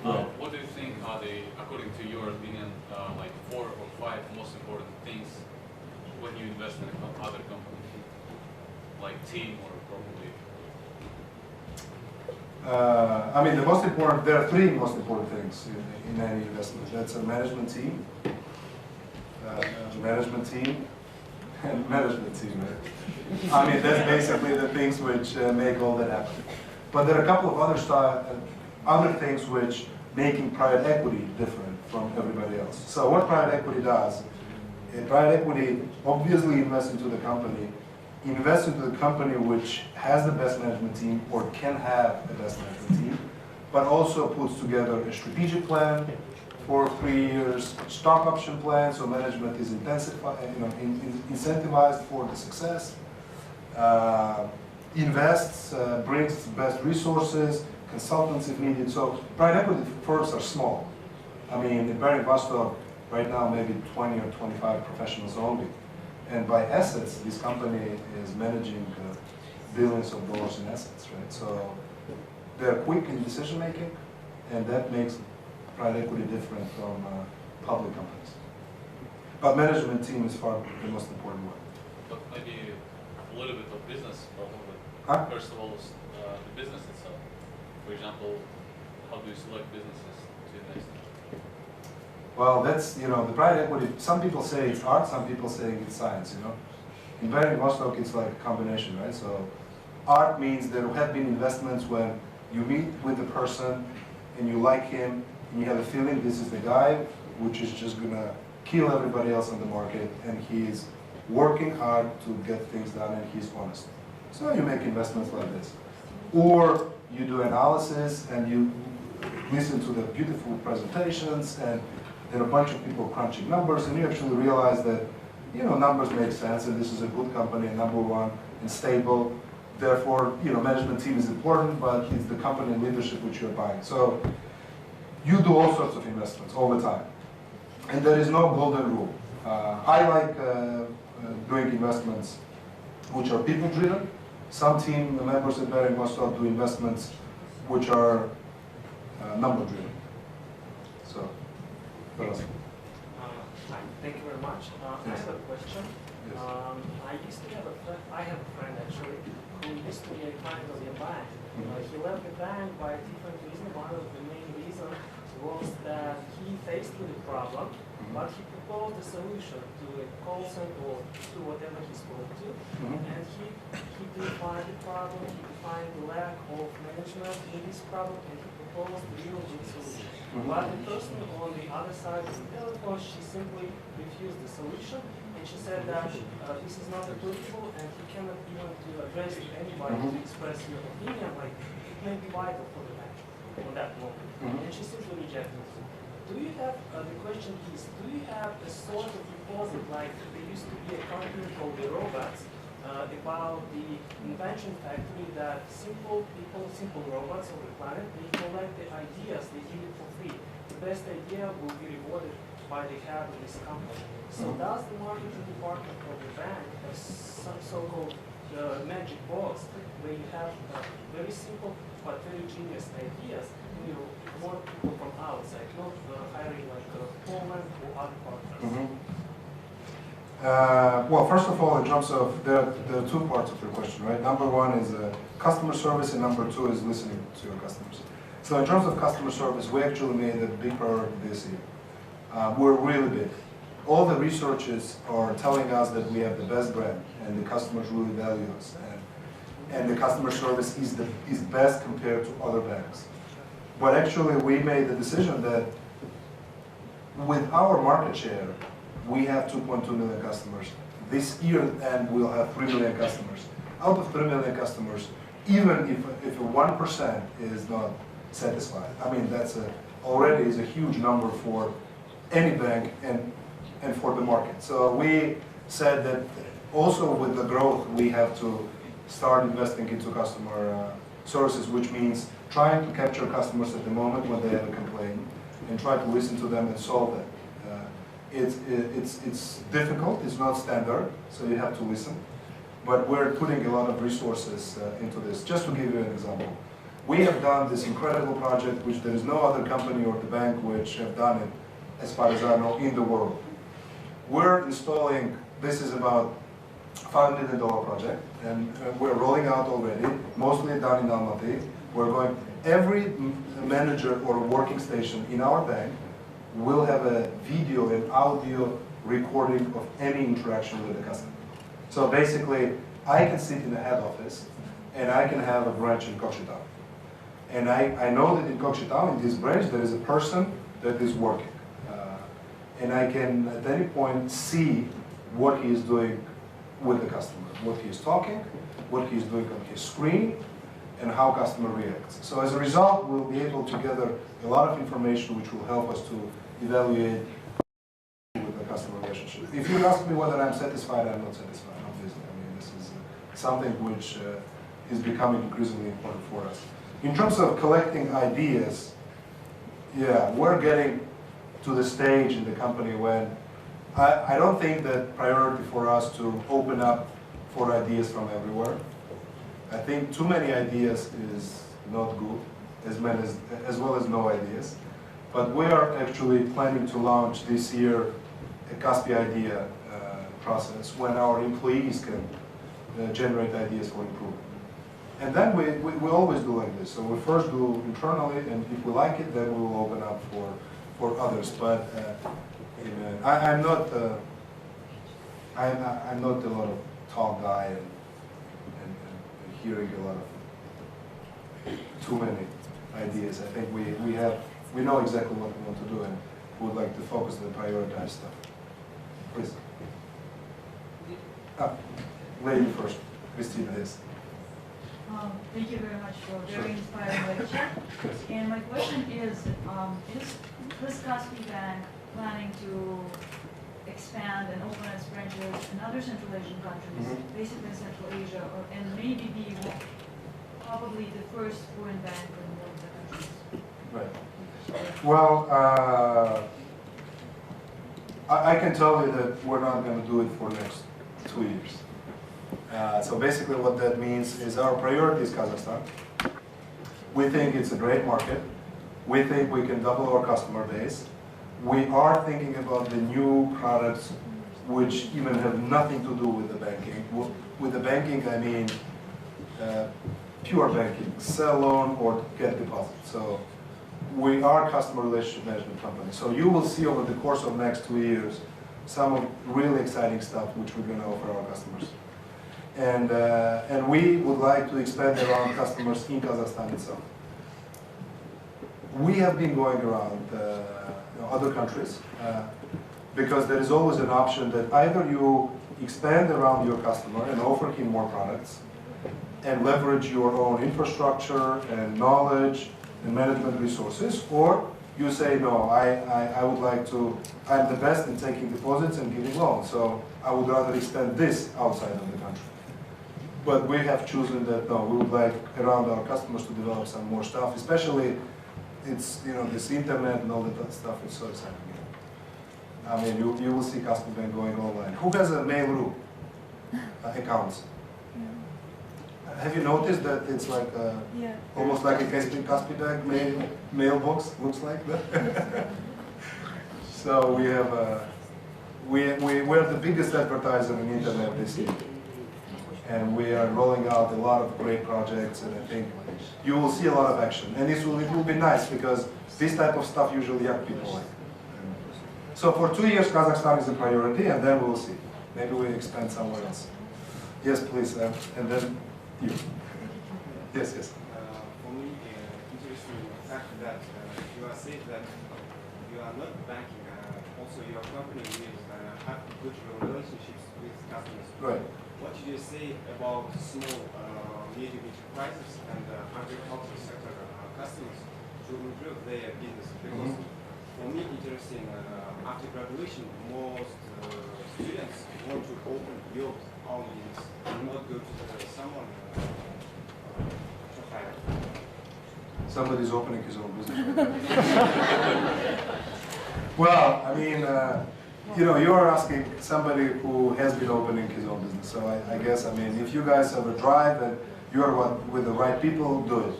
Speaker 2: Right.
Speaker 13: what do you think are the, according to your opinion, like 4 or 5 most important things when you invest in other companies, like team or probably?
Speaker 2: I mean, the most important, there are 3 most important things in any investment. That's a management team, and management team, right? I mean, that's basically the things which make all that happen. But there are a couple of other things which making private equity different from everybody else. So what private equity does, private equity obviously invests into the company, invests into the company which has the best management team or can have the best management team, but also puts together a strategic plan for 3 years, stock option plan, so management is incentivized for the success, invests, brings best resources, consultants if needed. So private equity firms are small. I mean, in Vostok, right now maybe 20 or 25 professionals only. And by assets, this company is managing billions of dollars in assets, right? So they're quick in decision making, and that makes private equity different from public companies. But management team is far the most important one.
Speaker 13: But maybe a little bit of business probably.
Speaker 2: Huh?
Speaker 13: First of all, the business itself. For example, how do you select businesses to invest in?
Speaker 2: Well, that's, the private equity, some people say it's art, some people say it's science, In Vostok, it's like a combination, right? So art means there have been investments when you meet with the person and you like him and you have a feeling this is the guy which is just gonna kill everybody else on the market, and he's working hard to get things done and he's honest. So you make investments like this. Or you do analysis and you listen to the beautiful presentations and there are a bunch of people crunching numbers and you actually realize that, numbers make sense and this is a good company, number one, and stable. Therefore, management team is important, but it's the company and leadership which you're buying. So you do all sorts of investments all the time. And there is no golden rule. I like doing investments which are people-driven. Some team members at Vostok do investments which are number-driven. So, what else?
Speaker 14: Hi, thank you very much. I have a question.
Speaker 2: Yes.
Speaker 14: I have a friend actually who used to be a client of your bank. He left the bank by a different reason. One of the main reasons was that he faced with a problem, but he proposed a solution to a call center or to whatever he spoke to, and he defined the problem, he defined the lack of management in this problem, and he proposed a real good solution. But the person on the other side of the telephone, she simply refused the solution, and she said that this is not applicable, and he cannot even address to anybody to express your opinion, like it may be vital for the bank on that moment. And she simply rejected it. Do you have, the question is, do you have a sort of deposit, like there used to be a company called the Robots, about the invention factory that simple people, simple robots on the planet, they collect the ideas, they give it for free. The best idea will be rewarded by the head of this company. So does the marketing department of the bank have some so-called magic box where you have very simple but very genius ideas, and you want people from outside, not hiring like Poland or other partners?
Speaker 2: Well, first of all, in terms of, there are 2 parts of your question, right? Number 1 is customer service, and number 2 is listening to your customers. So in terms of customer service, we actually made a big priority this year. We're really big. All the researches are telling us that we have the best brand, and the customers really value us, and the customer service is best compared to other banks. But actually, we made the decision that with our market share, we have 2.2 million customers. This year, and we'll have 3 million customers. Out of 3 million customers, even if 1% is not satisfied, I mean, that's already is a huge number for any bank and for the market. So we said that also with the growth, we have to start investing into customer services, which means trying to capture customers at the moment when they have a complaint and try to listen to them and solve it. It's difficult, it's not standard, so you have to listen. But we're putting a lot of resources into this. Just to give you an example, we have done this incredible project, which there is no other company or the bank which have done it, as far as I know, in the world. We're installing, this is about $5 million project, and we're rolling out already, mostly done in Almaty. We're going, every manager or working station in our bank will have a video and audio recording of any interaction with the customer. So basically, I can sit in the head office and I can have a branch in Kokshetau. And I know that in Kokshetau, in this branch, there is a person that is working. And I can at any point see what he is doing with the customer, what he is talking, what he is doing on his screen, and how customer reacts. So as a result, we'll be able to gather a lot of information which will help us to evaluate with the customer relationship. If you ask me whether I'm satisfied, I'm not satisfied, obviously. I mean, this is something which is becoming increasingly important for us. In terms of collecting ideas, yeah, we're getting to the stage in the company when I don't think that priority for us to open up for ideas from everywhere. I think too many ideas is not good, as well as no ideas. But we are actually planning to launch this year a Kaspi idea process when our employees can generate ideas for improvement. And then we always do like this. So we first do internally, and if we like it, then we will open up for others. But I'm not a lot of talk guy and hearing a lot of too many ideas. I think we know exactly what we want to do, and we would like to focus on the prioritized stuff. Please. Lady first, Christina, yes.
Speaker 8: Thank you very much for a very inspiring lecture. And my question is this Kaspi Bank planning to expand and open its branches in other Central Asian countries, basically in Central Asia, and maybe be probably the first foreign bank in one of the countries?
Speaker 2: Right. Well, I can tell you that we're not going to do it for the next 2 years. So basically what that means is our priority is Kazakhstan. We think it's a great market. We think we can double our customer base. We are thinking about the new products which even have nothing to do with the banking. With the banking, I mean pure banking, sell loan or get deposit. So we are a customer relationship management company. So you will see over the course of the next 2 years some of really exciting stuff which we're going to offer our customers. And we would like to expand around customers in Kazakhstan itself. We have been going around other countries because there is always an option that either you expand around your customer and offer him more products and leverage your own infrastructure and knowledge and management resources, or you say, no, I would like to, I'm the best in taking deposits and giving loans, so I would rather extend this outside of the country. But we have chosen that, no, we would like around our customers to develop some more stuff, especially it's, this internet and all that stuff is so exciting. I mean, you will see Kaspi Bank going online. Who has a Mail.ru accounts? Have you noticed that it's like almost like a Kaspi Bank mailbox, looks like that? So we have, we're the biggest advertiser on the internet this year. And we are rolling out a lot of great projects, and I think you will see a lot of action. And it will be nice because this type of stuff usually young people like. So for 2 years, Kazakhstan is a priority, and then we'll see. Maybe we expand somewhere else. Yes, please, and then you. Yes, yes.
Speaker 15: For me, interesting fact that you are saying that you are not banking. Also, your company will have good relationships with customers.
Speaker 2: Right.
Speaker 15: What did you say about small, medium enterprises and agricultural sector customers to improve their business? Because for me interesting, after graduation, most students want to open your own business and not go to someone to hire.
Speaker 2: Somebody's opening his own business. Well, I mean, you know, you are asking somebody who has been opening his own business. So I guess, I mean, if you guys have a drive and you are with the right people, do it.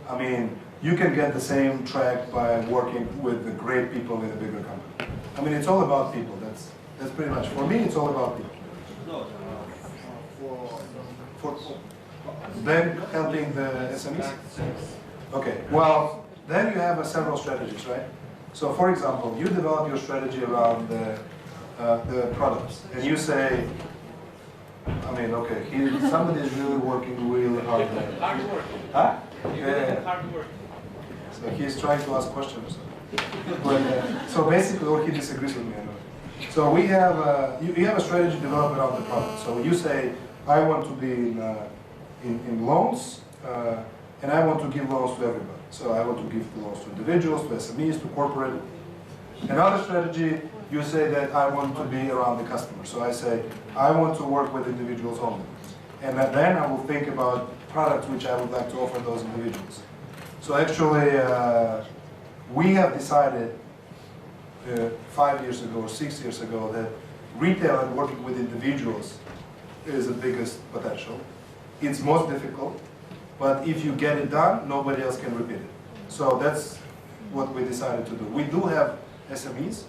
Speaker 2: I mean, you can get the same track by working with the great people in a bigger company. I mean, it's all about people. That's pretty much, for me, it's all about people.
Speaker 15: No,
Speaker 2: For then helping the SMEs? Okay, well, then you have several strategies, right? So for example, you develop your strategy around the products, and you say, I mean, okay, somebody is really working really hard there.
Speaker 7: Hard work.
Speaker 2: Huh?
Speaker 7: Yeah. Hard work.
Speaker 2: So he's trying to ask questions. But, so basically, or he disagrees with me anyway. So we have, you have a strategy developed around the product. So you say, I want to be in loans, and I want to give loans to everybody. So I want to give the loans to individuals, to SMEs, to corporate. Another strategy, you say that I want to be around the customer. So I say, I want to work with individuals only. And then I will think about products which I would like to offer those individuals. So actually, we have decided 5 years ago or 6 years ago that retail and working with individuals is the biggest potential. It's most difficult, but if you get it done, nobody else can repeat it. So that's what we decided to do. We do have SMEs,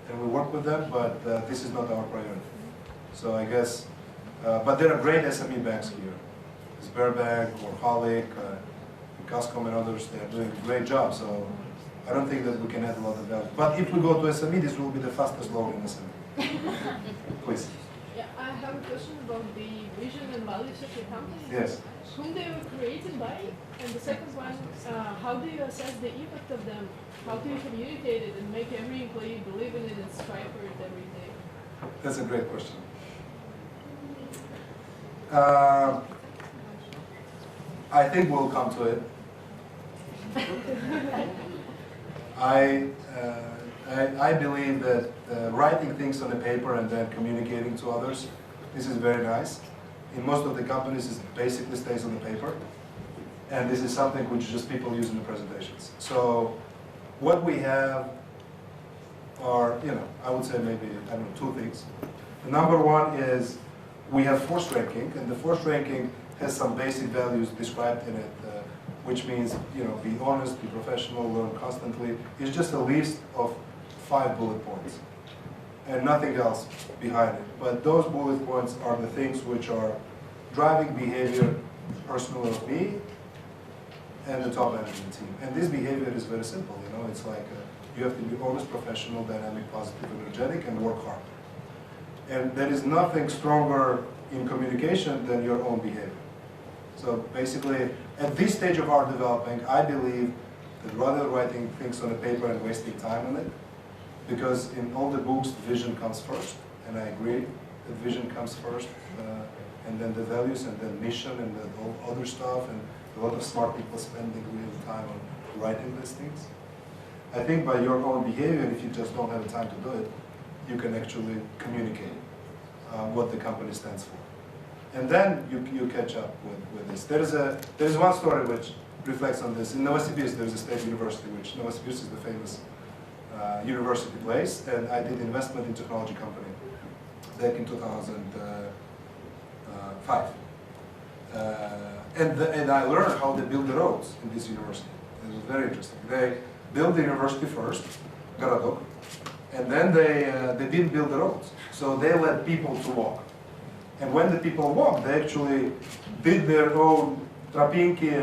Speaker 2: and we work with them, but this is not our priority. So I guess, but there are great SME banks here. Sberbank or Halik, Gazcom and others, they're doing a great job. So I don't think that we can add a lot of value. But if we go to SME, this will be the fastest loan in SME. Please.
Speaker 16: Yeah, I have a question about the vision and values of your company.
Speaker 2: Yes.
Speaker 16: Whom they were created by? And the second one, how do you assess the impact of them? How do you communicate it and make every employee believe in it and strive for it every day?
Speaker 2: That's a great question. I think we'll come to it. I believe that writing things on a paper and then communicating to others, this is very nice. In most of the companies, it basically stays on the paper. And this is something which just people use in the presentations. So what we have are, you know, I would say maybe, I don't know, 2 things. The number one is we have force ranking, and the force ranking has some basic values described in it, which means, you know, be honest, be professional, learn constantly. It's just a list of 5 bullet points and nothing else behind it. But those bullet points are the things which are driving behavior personally of me and the top management team. And this behavior is very simple, you know, it's like you have to be honest, professional, dynamic, positive, energetic, and work hard. And there is nothing stronger in communication than your own behavior. So basically, at this stage of our developing, I believe that rather than writing things on a paper and wasting time on it, because in all the books, vision comes first, and I agree that vision comes first, and then the values, and then mission, and then all other stuff, and a lot of smart people spending real time on writing these things. I think by your own behavior, if you just don't have the time to do it, you can actually communicate what the company stands for. And then you catch up with this. There's one story which reflects on this. In Novosibirsk, there's a state university, which Novosibirsk is the famous university place, and I did investment in technology company back in 2005. And I learned how they build the roads in this university. It was very interesting. They built the university first, Garadok, and then they didn't build the roads. So they let people to walk. And when the people walked, they actually did their own tropinki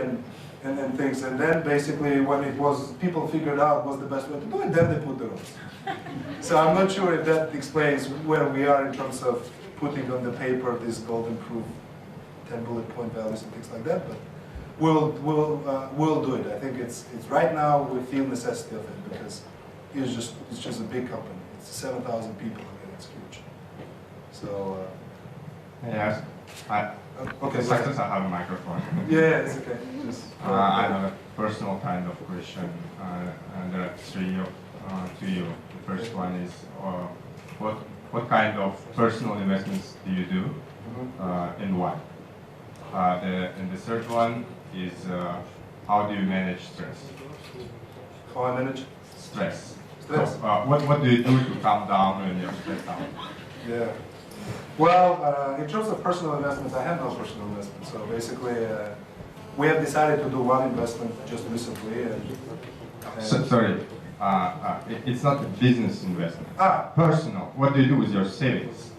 Speaker 2: and things. And then basically when it was, people figured out what's the best way to do it, then they put the roads. So I'm not sure if that explains where we are in terms of putting on the paper this golden proof, 10 bullet point values and things like that. But we'll do it. I think it's right now we feel necessity of it because it's just a big company. It's 7,000 people. I mean, it's huge. So.
Speaker 17: Yes.
Speaker 2: Okay.
Speaker 17: Success, I have a microphone.
Speaker 2: Yeah, it's okay.
Speaker 17: I have a personal kind of question. There are 3 to you. The first one is what kind of personal investments do you do and why? And the third one is how do you manage stress?
Speaker 2: How I manage?
Speaker 17: Stress.
Speaker 2: Stress.
Speaker 17: So, what do you do to calm down when you're stressed out?
Speaker 2: Yeah. Well, in terms of personal investments, I have no personal investments. So basically, we have decided to do one investment just recently.
Speaker 17: Sorry, it's not a business investment. Personal. What do you do with your savings?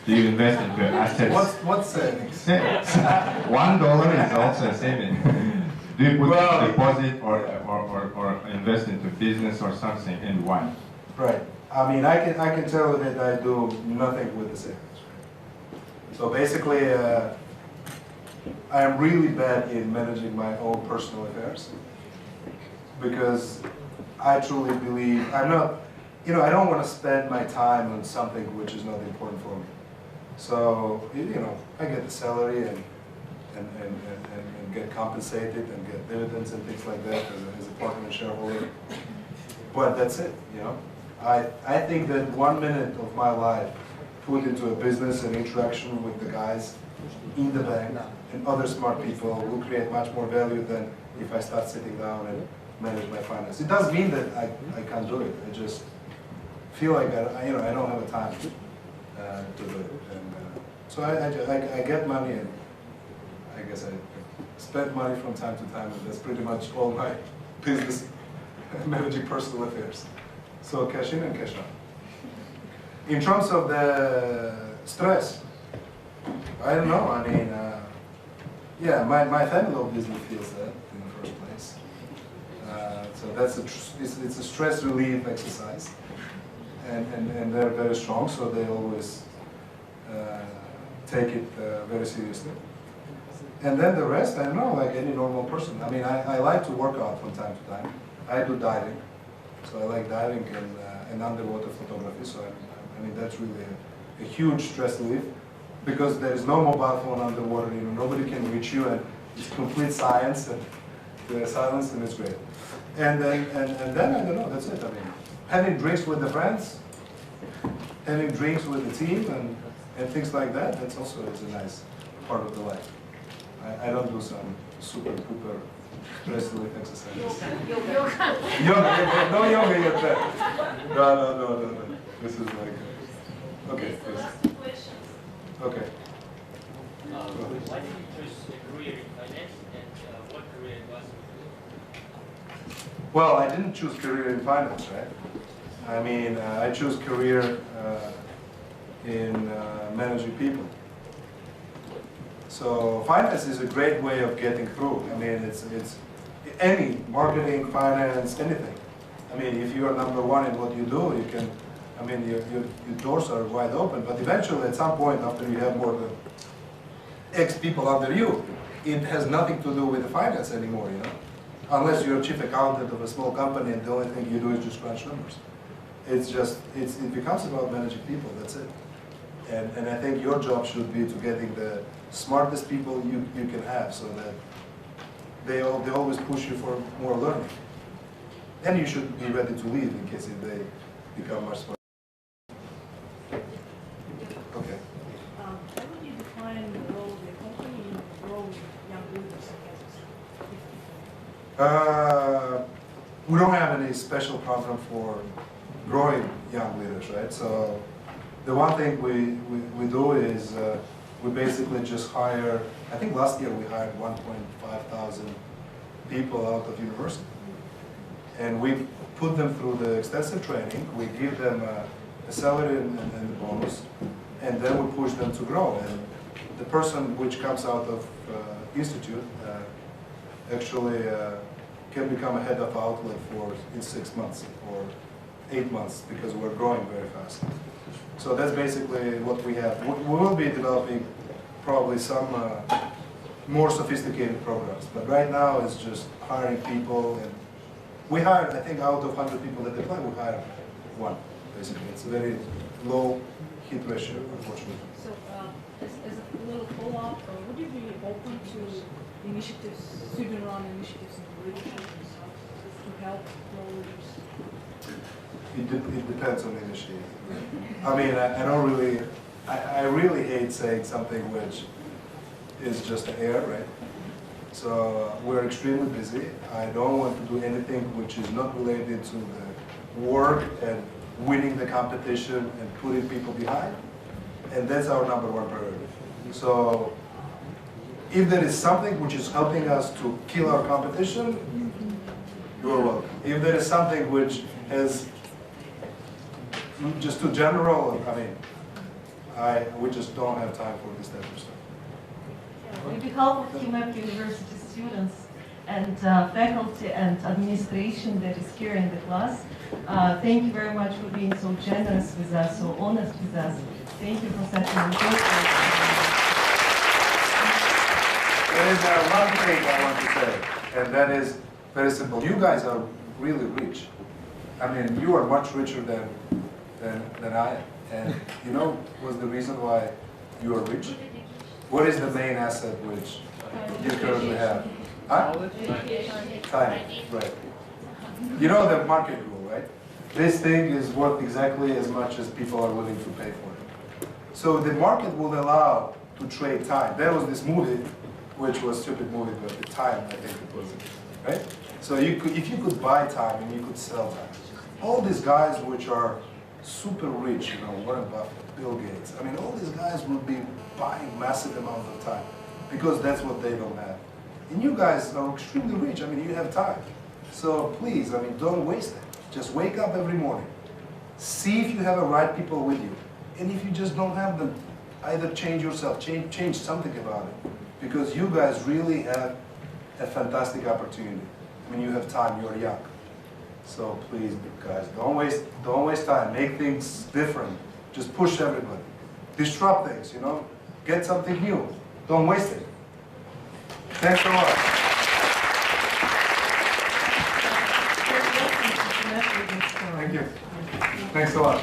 Speaker 17: Do you invest into assets?
Speaker 2: What's savings?
Speaker 17: Savings. $1 is also a saving. Do you put a deposit or invest into business or something, and why?
Speaker 2: Right. I mean, I can tell you that I do nothing with the savings. So basically, I am really bad in managing my own personal affairs because I truly believe I'm not, I don't want to spend my time on something which is not important for me. So, I get the salary and get compensated and get dividends and things like that as a partner and shareholder. But that's it, I think that 1 minute of my life put into a business and interaction with the guys in the bank and other smart people will create much more value than if I start sitting down and manage my finance. It doesn't mean that I can't do it. I just feel like I don't have the time to do it. And, so I get money and I guess I spend money from time to time, and that's pretty much all my business, managing personal affairs. So cash in and cash out. In terms of the stress, I don't know. I mean, yeah, my family obviously feels that in the first place. So that's it's a stress relief exercise, and they're very strong, so they always take it very seriously. And then the rest, I don't know, like any normal person. I mean, I like to work out from time to time. I do diving, so I like diving and underwater photography. So I mean, that's really a huge stress relief because there is no mobile phone underwater. Nobody can reach you, and it's complete science and the silence, and it's great. And then I don't know. That's it. I mean, having drinks with the friends, having drinks with the team, and things like that. That's also is a nice part of the life. I don't do some super duper stress relief exercises. Yoga, no yoga yet. No. This is like, okay.
Speaker 4: The last two questions.
Speaker 2: Okay.
Speaker 7: Why did you choose a career in finance, and what career was it?
Speaker 2: Well, I didn't choose career in finance, right? I mean, I choose career in managing people. So finance is a great way of getting through. I mean, it's any marketing, finance, anything. I mean, if you are number one in what you do, you can. I mean, your doors are wide open. But eventually, at some point, after you have more than X people under you, it has nothing to do with the finance anymore. Unless you're a chief accountant of a small company and the only thing you do is just crunch numbers. It becomes about managing people. That's it. And I think your job should be to getting the smartest people you can have, so that they always push you for more learning. And you should be ready to leave in case if they become much smarter. Okay.
Speaker 8: How would you define the role of the company in growing young leaders in Kazakhstan?
Speaker 2: We don't have any special program for growing young leaders, right? So the one thing we do is we basically just hire, I think last year we hired 1.5 thousand people out of university. And we put them through the extensive training, we give them a salary and a bonus, and then we push them to grow. And the person which comes out of institute actually can become a head of outlet in 6 months or 8 months, because we're growing very fast. So that's basically what we have. We will be developing probably some more sophisticated programs, but right now it's just hiring people. And we hired, I think, out of 100 people that apply, we hired one, basically. It's a very low hit ratio, unfortunately.
Speaker 8: So, as a little follow-up, would you be open to initiatives, student-run initiatives in leadership to help grow leaders?
Speaker 2: It depends on the initiative. I mean, I really hate saying something which is just air, right? So we're extremely busy. I don't want to do anything which is not related to the work and winning the competition and putting people behind. And that's our number one priority. So if there is something which is helping us to kill our competition, you're welcome. If there is something which is just too general, I mean, we just don't have time for this type of stuff.
Speaker 18: On behalf of KIMEP University students and faculty and administration that is here in the class, thank you very much for being so generous with us, so honest with us. Thank you for such an important.
Speaker 2: There is one thing I want to say, and that is very simple. You guys are really rich. I mean, you are much richer than I am. And you know what's the reason why you are rich? What is the main asset which you currently have? Huh? Time, right. You know the market rule, right? This thing is worth exactly as much as people are willing to pay for it. So the market will allow to trade time. There was this movie, which was a stupid movie, but the time, I think it was, right? So if you could buy time and you could sell time, all these guys which are super rich, you know, Warren Buffett, Bill Gates, I mean, all these guys would be buying massive amounts of time because that's what they don't have. And you guys are extremely rich. I mean, you have time. So please, I mean, don't waste it. Just wake up every morning. See if you have the right people with you. And if you just don't have them, either change yourself, change something about it. Because you guys really have a fantastic opportunity. I mean, you have time, you're young. So please, guys, don't waste time. Make things different. Just push everybody. Disrupt things, you know? Get something new. Don't waste it. Thanks a lot. Thank you. Thanks a lot.